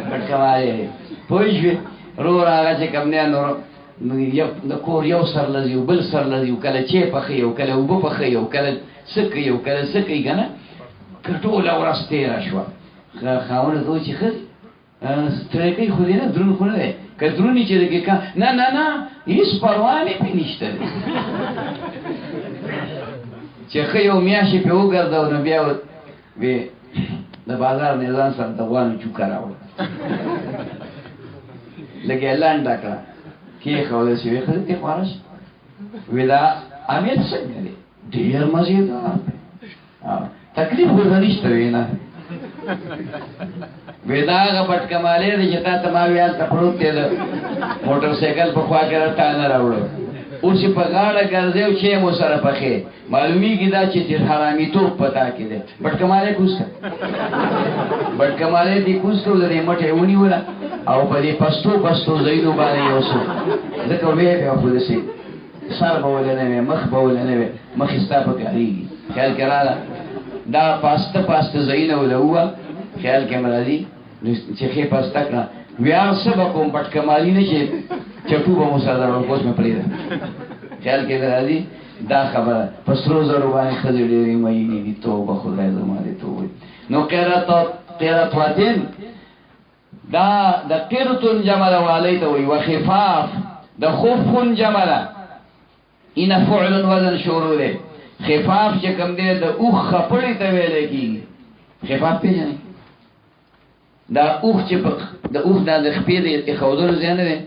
بټکمال یې پوه شوې رور هغه چې کوم دی نو د کور یو سر لځي او بل سر لځي او کله چای پخوي او کله اوبه پخوي او کله څه کوي او کله څه کوي که نه که ټوله ورځ تېره شوه خاوند ته وایي چې ښځې ستړی کوي خو دې نه دروند خو نه دی که دروند چې دکې کا نه نه نه هېڅ پروا مې پرې نشته دی چې ښه یو میاشت یې پرې وګرځو نو بیا وې د بازار نه ځان سره د غوانو چوکه راوړه لږ یې لنډه کړه کېښوده چې وې ښځې دې خواره شه وې دا امید څنګه دی ډېر مزېدار دی تکلیف خو ته نشته وې نه وې دا هغه بټکمالی دی چې تا ته ما وې هلته پروت دی د موټر سایکل په خوا کې راټانه راوړه اوس یې په غاړه ګرځې او چې مو سره پخې معلومیږي دا چې حرامیتوب په تا کې دی بټکمالی کوز کړه بټکمالی دې کوز کړو د دې مټه یې ونیوله او په دې پستو ځایونو باندې یو څو ځکه ویې بیا خو داسې سر به ولې نه وې مخ به ولې نه وې مخ یې ستا په کارېږي خیال کې راغله دا پاسته ځایونه وله ووه خیال کې مې راځي چې ښې پاسته کړه ویار څه به کوم بټکمالي نه چې چټو به مو سره راوړم اوس مې پرېږده خیال کې مې راځي دا خبره په سرو زرو باندې ښځې ډېرې مینې دي توبه خدای زما دې توبه نو قیرتوتین دا د قیرتون جمع ده والی ته وایي وخفاف د خفون جمع ده اینه فعل وزن شروع دی خفاف چې کوم دی د اوښ خپړې ته ویلی کېږي خفاف پېژنئ دا اوښ چې د اوښ دا د خپې د ایښودلو ځای نه دی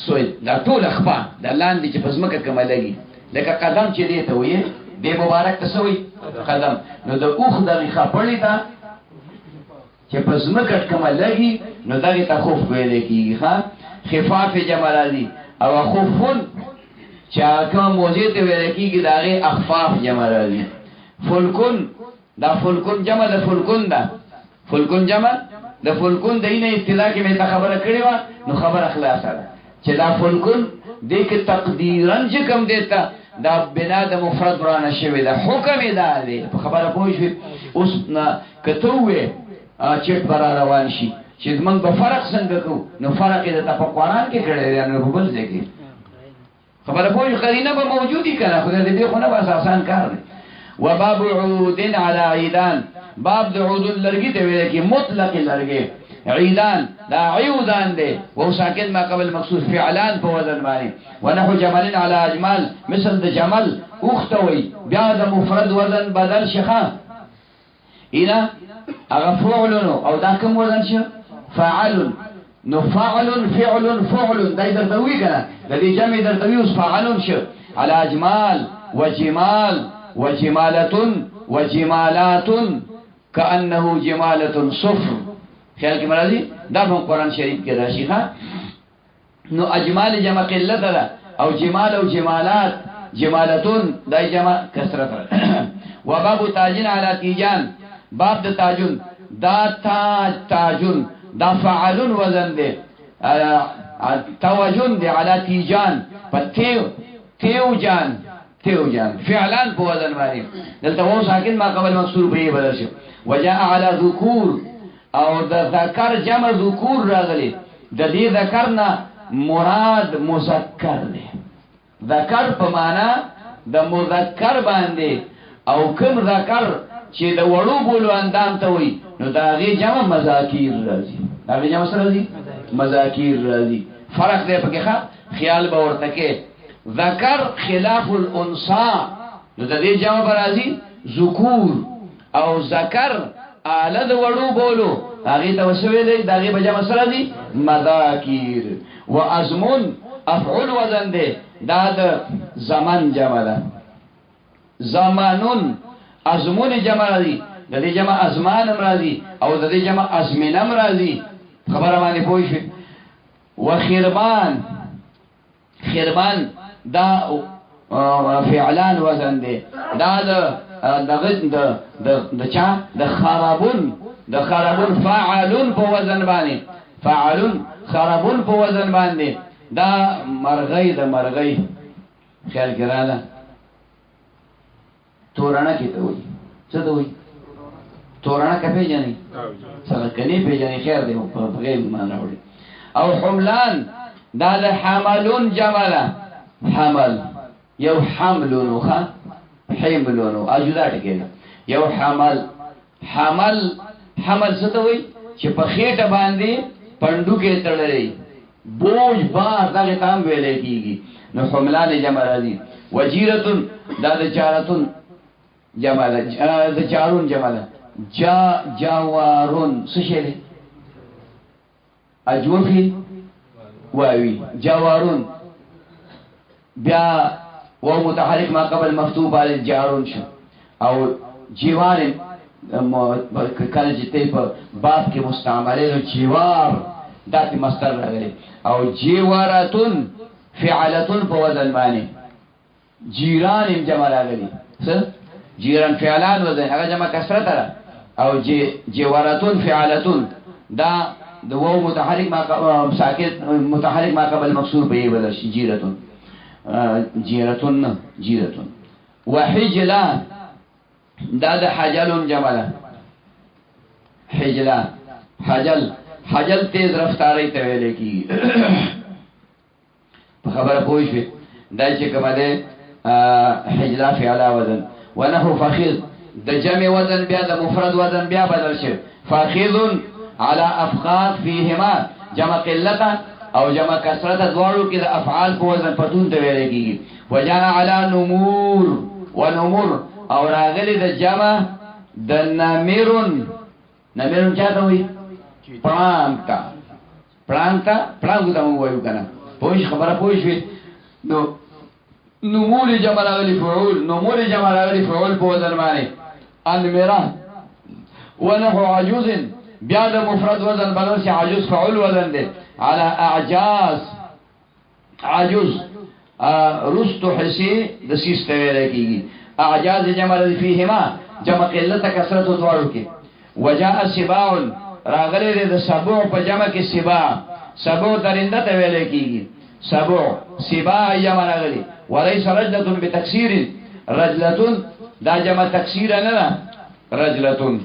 سوی دا ټوله خپه دا لاندې چې په ځمکه کومه لګي لکه قدم چې دی ته وایي دې مبارک ته څه وایي قدم نو د اوښ دغې خپړې ته چې په ځمکه کومه لګي نو دغې ته خوف ویلی کېږي ښه خفاف جمع راځي او خفون چې هغه کومه موضوع ته ویلی کېږي د هغې اخفاف جمع راځي فلکون دا فلکون جمع د فلکون ده فلکون جمع د فلکون د اینه ابتدا کې مې ته خبره کړې وه نو خبره خلاصه ده چې دا فلکون دې کې تقدیرا چې کوم دی ته دا بنا د مفرد رانه شوې ده حکم یې دا دی په خبره پوه شوې اوس که ته ووې چټ به را روان شي چې موږ به فرق څنګه کوو نو فرق یې درته په قرآن کې کړی دی نو په بل ځای کې خبره پوه شو قرینه به موجودي که نه خو د دې خو نه بس آسان کار دی وباب عود على عیدان باب د عود لرګي ته ویل کې مطلق لرګي عیدان دا عیودان دی وهو ساکن ما قبل مقصود فعلان په وزن باندې ونحو جمل على اجمال مثل د جمل اوختوي بیا د مفرد وزن بدل شخه اینا هغه فعلن او دا کوم وزن شو فاعل نو فاعل فعل فعل دا درته وی کنه د دې جمع درته وی اوس فاعل شو على اجمال وجمال وجمالة وجمالات كأنه جمالة صفر خیال کې مرادي دا په قرآن شریف کې راشي ها نو اجمال جمع قلت ده او جمال او جمالات جمالتون دا جمع کثرت ده وباب تاجن على تیجان باب د تاجن دا تاجن دا فعلن وزن ده توجن ده على تیجان تیو جان فعلان په وزن باندې دلته وو ساکن ما قبل مکسور به بدل شو وجاء على ذکور او د ذکر جمع ذکور راغلی د دې ذکر نه مراد مذکر دی ذکر په معنا د مذکر باندې او کوم ذکر چې د وړو بولو اندام ته وي نو دا غي جمع مذاکیر راځي دا غي جمع سره راځي مذاکیر راځي فرق دی پکې ښه خیال به ورته کې ذکر خلاف الانثى نو د دې جمع راځي ذکور او ذکر اعلی د وړو بولو هغه ته وسوي دی دا غي به جمع سره راځي مذاکیر وازمن افعل وزن دی دا د زمان جمع ده زمانون ازمون جمع راځي د دې جمع ازمان راځي او د دې جمع ازمنه راځي خبره باندې پوه شئ وخربان خربان دا فعلان وزن دی دا د چا د خرابون فاعلون په وزن باندې فاعلون خرابون په وزن باندې دا مرغی د مرغی خیال کراله تورانه کی ته وای څه ته وای تورانه کپی جنې سره کني پیژنې خیر دی په غیر معنا وړي او حملان دا د حملون جمله حمل یو حملون وخا حملون اجدا ټکی یو حمل څه ته وای چې په خېټه باندې پندو کې تړلې بوج بار دغه تام ویلې کیږي نو حملان جمع راځي وجیرتون دا د چارتون جمع ده د چارون جمع ده جاوارون څه شي ده اجوفي واوي جاوارون بیا و متحرک ما قبل مفتوح علی جارون شو او جیوار کله چې ته په باب کې مستعمله نو جیوار دات مصدر راغلی او جیواراتون فعلتون په وزن باندې جیران جمع راغلی څه جیران فعلان وزن هغه جمع کسره تر او جیواراتون فعلتون دا د وو متحرک ما ساکت متحرک ما قبل مکسور به بدل شي جیرتون وحجلا دا د حجلون جمع حجلا حجل تیز رفتاری ته ویل کی په خبره پوه شئ دا چې کومه ده حجلا فعلا وزن ونحو فخذ د جمع وزن بیا د مفرد وزن بیا بدل شي فخذ على افخاذ فيهما جمع قلتا او جمع کثرت دواړو کې د افعال په وزن پتون ته ویل کیږي وجاء على نمور ونمر او راغلی د جمع د نمرون چاته وي پړانګ ته وایو کنه پوه خبره پوه شئ نو نمور جمع راغلی فعول په وزن باندې انمرا ونحو عجوز بیا د مفرد وزن بدل شي عجوز فعول وزن دی على عجوز رستو حسی د سیس ته ویل کیږي اعجاز جمع فيهما جمع قلت کثرت دواړو کې وجاء سباع راغلی د سبوع په جمع کې سبوع درنده ته ویل کیږي سباع جمع راغلی وليس رجلة بتكسير رجلة دا جمع تکسیر نه ده رجلة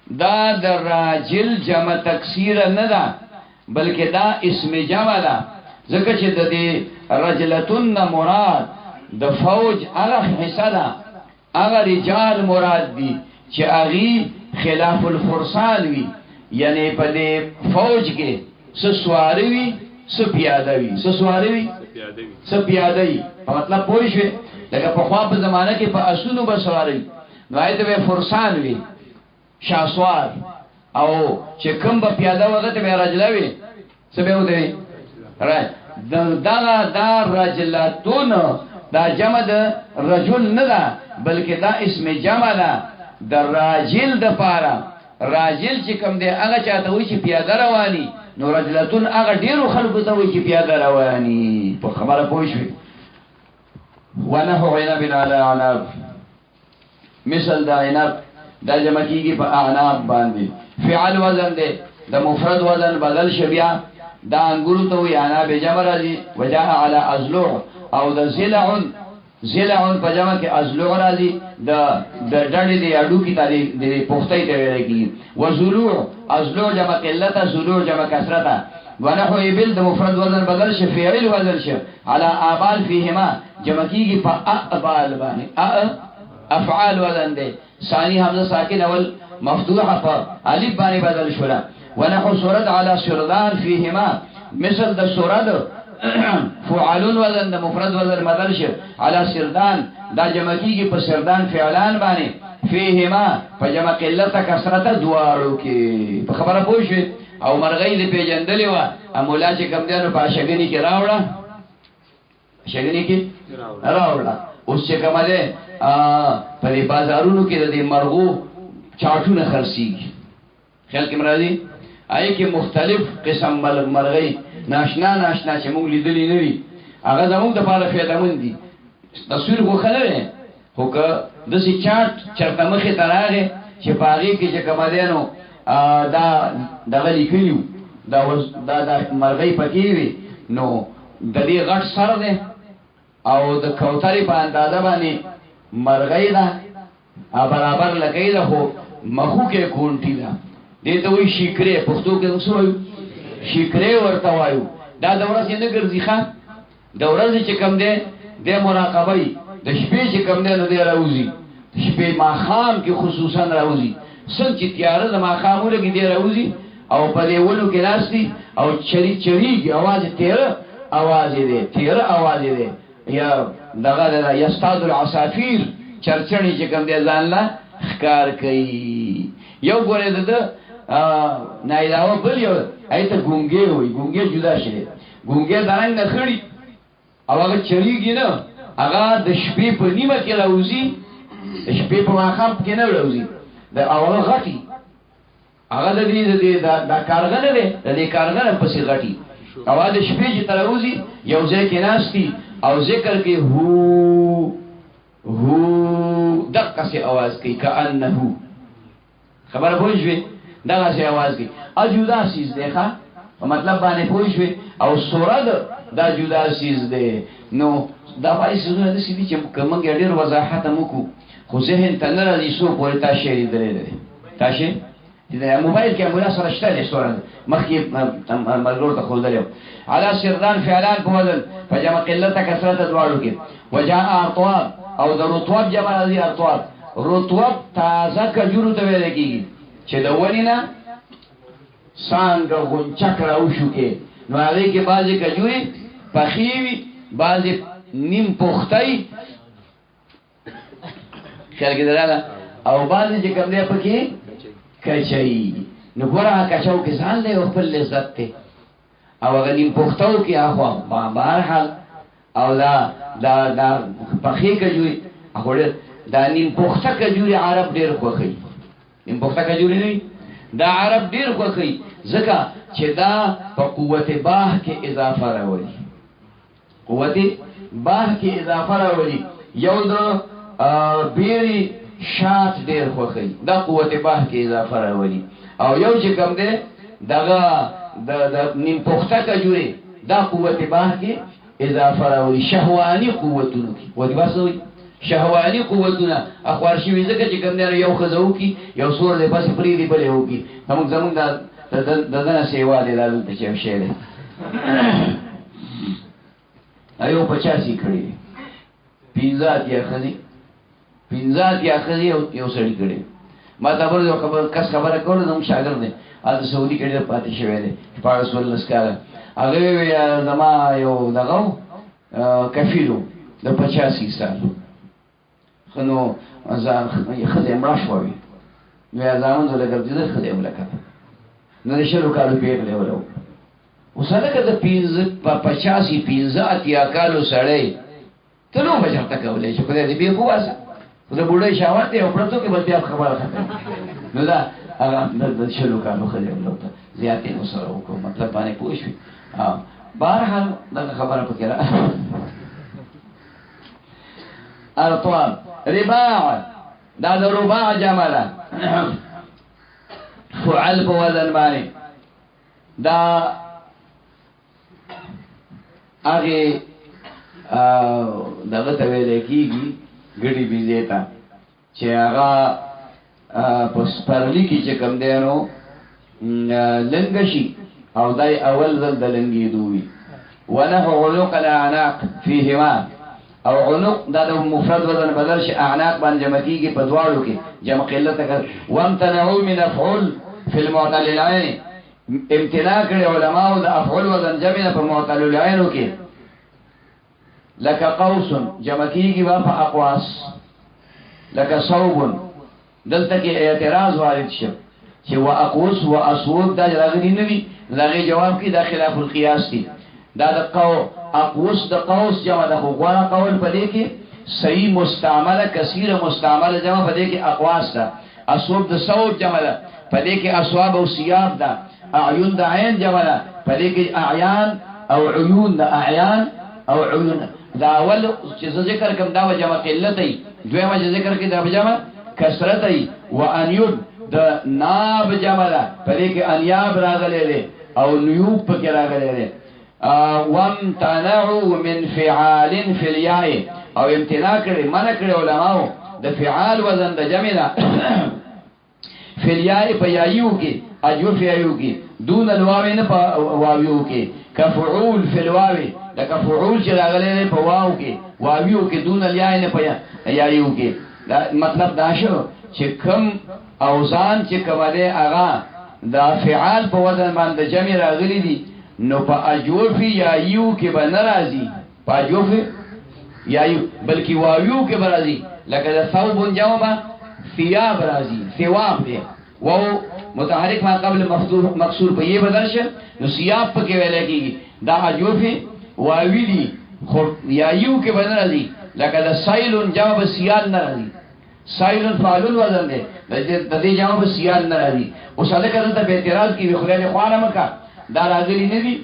دا د راجل جمع تکسیر نه ده بلکې دا اسم جمع ده ځکه چې د دې رجلتون مراد د فوج هغه حصہ ده هغه رجال مراد دي چې هغه خلاف الفرسان وي یعنی په دې فوج کې سواری وي سپیاده وي سپیاده وي په مطلب پوه شئ لکه په خوا په زمانه کې په اسونو به سواری نو ایته به فرسان وي شاسوار او چې کوم به پیاده وغه ته به رجلوي څه به ودی راځي دا رجلتون دا جمع د رجل نه ده بلکې دا اسم جمع ده د راجل د پاره راجل چې کوم دی هغه چاته وي چې پیاده رواني نو رجلتون هغه ډیرو خلکو ته وي چې پیاده رواني په خبره پوه شئ ونحو عنب على عنب مثل دا عنب دا جمع کیږي په اعناب باندې فعل وزن دی د مفرد وزن بدل شبیا دا انګورو ته وی عناب جمع راځي وجاء على ازلوع او د زلع زلعون په جمع کې ازلوع راځي د ډډې د اډو کې د پختۍ ته ویل کېږي وزلوع ازلوع جمع قلت زلوع جمع کثرت ونحو ابل د مفرد وزن بدل شي فعل وزن شي على ابال فيهما جمع کېږي په ابال باندې افعال وزن دي ثاني حمزه ساکن اول مفتوحه په الف باندې بدل شولا ونحو سرد على سردان فيهما مثل د سرد فعالون وزن د مفرد وزن بدل شي على سردان دا جمع کیږي په سردان فعلان باندې فيهما په جمع قلت کثرت دواړو کې په خبره پوه شئ او مرغۍ دې پیجندلې و مولا چې کم دینو په شګنی کې راوړه شګنی کې راوړه اوس چې کومه ده په دې بازارونو کې د مرغو چاټونه خرڅيږي خیال کې مرادي آی کې مختلف قسم مرغۍ ناشنا چې موږ لیدلې نه دي هغه زموږ د لپاره فایده دي تصویر خو خلره خو که د سې چاټ چرته مخې ته راغی چې پاغي کې چې کومه ده نو دا دغه لیکلیو دا مرغۍ پکې وي نو د دې غټ سر ده او د کوترې په اندازه باندې مرغۍ ده برابر لګی ده خو مخو کې کونټی ده دې ته وایي شیکرې پښتو کې اوس وایو شیکرې ورته وایو دا د ورځې نه ګرځي ښه د ورځې چې کم ده د مراقبې د شپې چې کم ده نو دی راوځي شپې ماښام کې خصوصا راوځي څنګه چې تیاره د ماښام ولګي دی راوځي او په دې ولو کې ناشتي او چریږي आवाज تیر आवाज دی یا دغه یستاد العصافیر چرچنی چې کوم دی ځان لا ښکار کوي یو ګوره د نه علاوه بل یو ایته ګونګې وي ګونګې جدا شي ګونګې دانګ نه خړی او هغه چریږي نه هغه د شپې په نیمه کې راوځي د شپې په ماښام کې نه راوځي د اول غټي هغه د دې د کارغنه ده د دې کارغنه په سي غټي اواز شپې چې تراوزي یو ځای کې ناشتي او ذکر کې هو دقه سي आवाज کوي کانه خبر پوښوي دغه سي आवाज کوي او جدا سیز ده ښا مطلب باندې پوښوي او سورد دا جدا سیز ده نو دا وایي څنګه د سې دي چې کومه ډېر وضاحت مکو خو ذهن ته نه راځي سو پورې تاسو یې درې تاسو د موبایل کې مولا سره شته دي سورد مخکې مرګور ته خول درو على سردان فعلان په وزن فجمع قلت کثرت دواړو کې وجاء ارطواب او د رطوب جمع دي ارطواب رطوب تازه کجورو ته ویل کېږي چې د ونینا څنګه غونچک راوشو کې نو هغه کې بعضی کجوري پخېوي بعضی نیم پختای خیال کې دراله او بعضی چې کوم دی پکې کچای نو ګوره کچاو کې ځان له خپل لذت ته او هغه نیم پختاو کې اخوا بهرحال او دا پخې کجوري هغه دا نیم پخته کجوري عرب ډېر خوښي نیم پخته کجوري نه دا عرب ډېر خوښي ځکه چې دا په قوت باه کې اضافه راوړي قوت باه کې اضافه راوړي یو د بیري شات ډېر خوښي دا قوت باه کې اضافه راوړي او یو چې کوم دی دغه د نیم پخته کجوري دا قوت باه کې اضافه راوړي شهواني قوتونو کې ودی واسوي شهواني قوتونه اخبار شي ځکه چې کوم دی یو خزو کې یو سور دی پس پری دی بلې وو کې زمونږ دغه سیوا دی دلته چې شی دی ایو 85 کړي 50 یا خزي یو سړی کړي ما ته ورته خبره کوله نو شاګرد دی از سعودي کې پاتې شوی دی په 14 کال هغه زما یو دغه کفیلو د 85 سال خنو ځان خزه مړ شوی نو ځان له ګرځي د خزه ملکه نو شروع کارو پیغله ورو وساله کده 85 یا کالو سړی ته نو بچا کولای شي خدای دې به قواسه خدای بوډای شاوړ ته او پرته کې بیا خبره ختم نو دا هغه د شروع کارو خزه ولوته زیاتې نو سره وکړو مطلب باندې پوښي بهرحال دا خبره پکې را ارطواب رباع دا د رباع جمع ده فعل په وزن باندې دا هغه دغه ته ویل کېږي ګډي بيزې ته چې هغه پس پرلی کې چې کم دی نو لنګ شي او دای اول ځل د لنګې دوی ونهو عنق الاعناق فيهما او عنق دا د مفرد وزن بدل شي اعناق باندې جمع کیږي په دواړو کې جمع قلت کړ وامتنعوا من افعل في المعتل العين امتناع کړي علماء د افعل وزن جمع په معتل العين کې لك قوس جمع کیږي په اقواس لك صوب دلته کې اعتراض وارد شو چې واقوس واسود دا راغلي نه دي لغه جواب کې دا خلاف القياس دي دا د اقوس د قوس جمع د غوړه قول په دې کې صحیح مستعمله کثیره مستعمله جمع په دې کې اقواس ده اسوب د صوب جمع ده په دې کې اسواب او سیاب ده اعین د عین جمع ده په دې کې اعیان او عیون د اعیان او عیون دا اول چې ذکر کوم دا جمع قلت ای دویمه چې ذکر کې دا جمع کثرت ای وانیون د ناب جمع ده په دې کې انیاب راغلي او نیوب پکې راغلي وامتنعوا من فعال في الياء او امتناع کړي منع کړي علماء د فعال وزن د جمع ده في الياء په یایو کې اجو في یایو کې دون الواو نه په واویو کې كفعول في الواو د كفعول چې راغلي په واو کې واویو کې دون الياء نه په یایو کې دا مطلب دا شو چې کوم اوزان چې کومه هغه د فعال په وزن باندې جمع راغلي دي نو پا اجوفی یا یو کې به نرازی پا اجوفی یا یو بلکی واویو کې برازی لکه دا ثوبون جمع ثیاب رازی ثواب دی وو متحرک ما قبل مقصور پا یہ بدل شد نو ثیاب پا کې ویلے کیگی دا اجوفی واوی دی یا یو کې به نرازی لکه دا سائلون جمع با سیال نرازی سائلون فعلون وزن دی دا دی جمع با سیال نرازی اس عدہ کرتا بے اعتراض کی بخلیل خوانا مکا دا راغلی ندی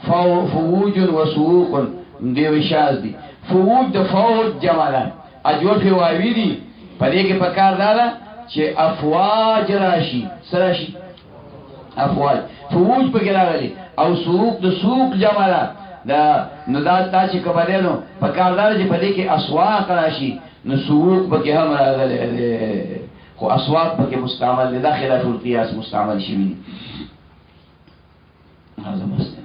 فووج و سووق دیو شاز دی فووج دا فوج جمع دا اجوف واوی دی پا دیکھ پکار دادا چه افواج راشی سراشی افواج فووج پا گرا گلی او سووق دا سووق جمع دا نداد تا چه کبالینو پکار دادا چه پا دیکھ اسواق راشی نو سووق پا که هم را گلی خو اسواق پا که مستعمل دا خلاف القیاس مستعمل شوی هذا مسئلہ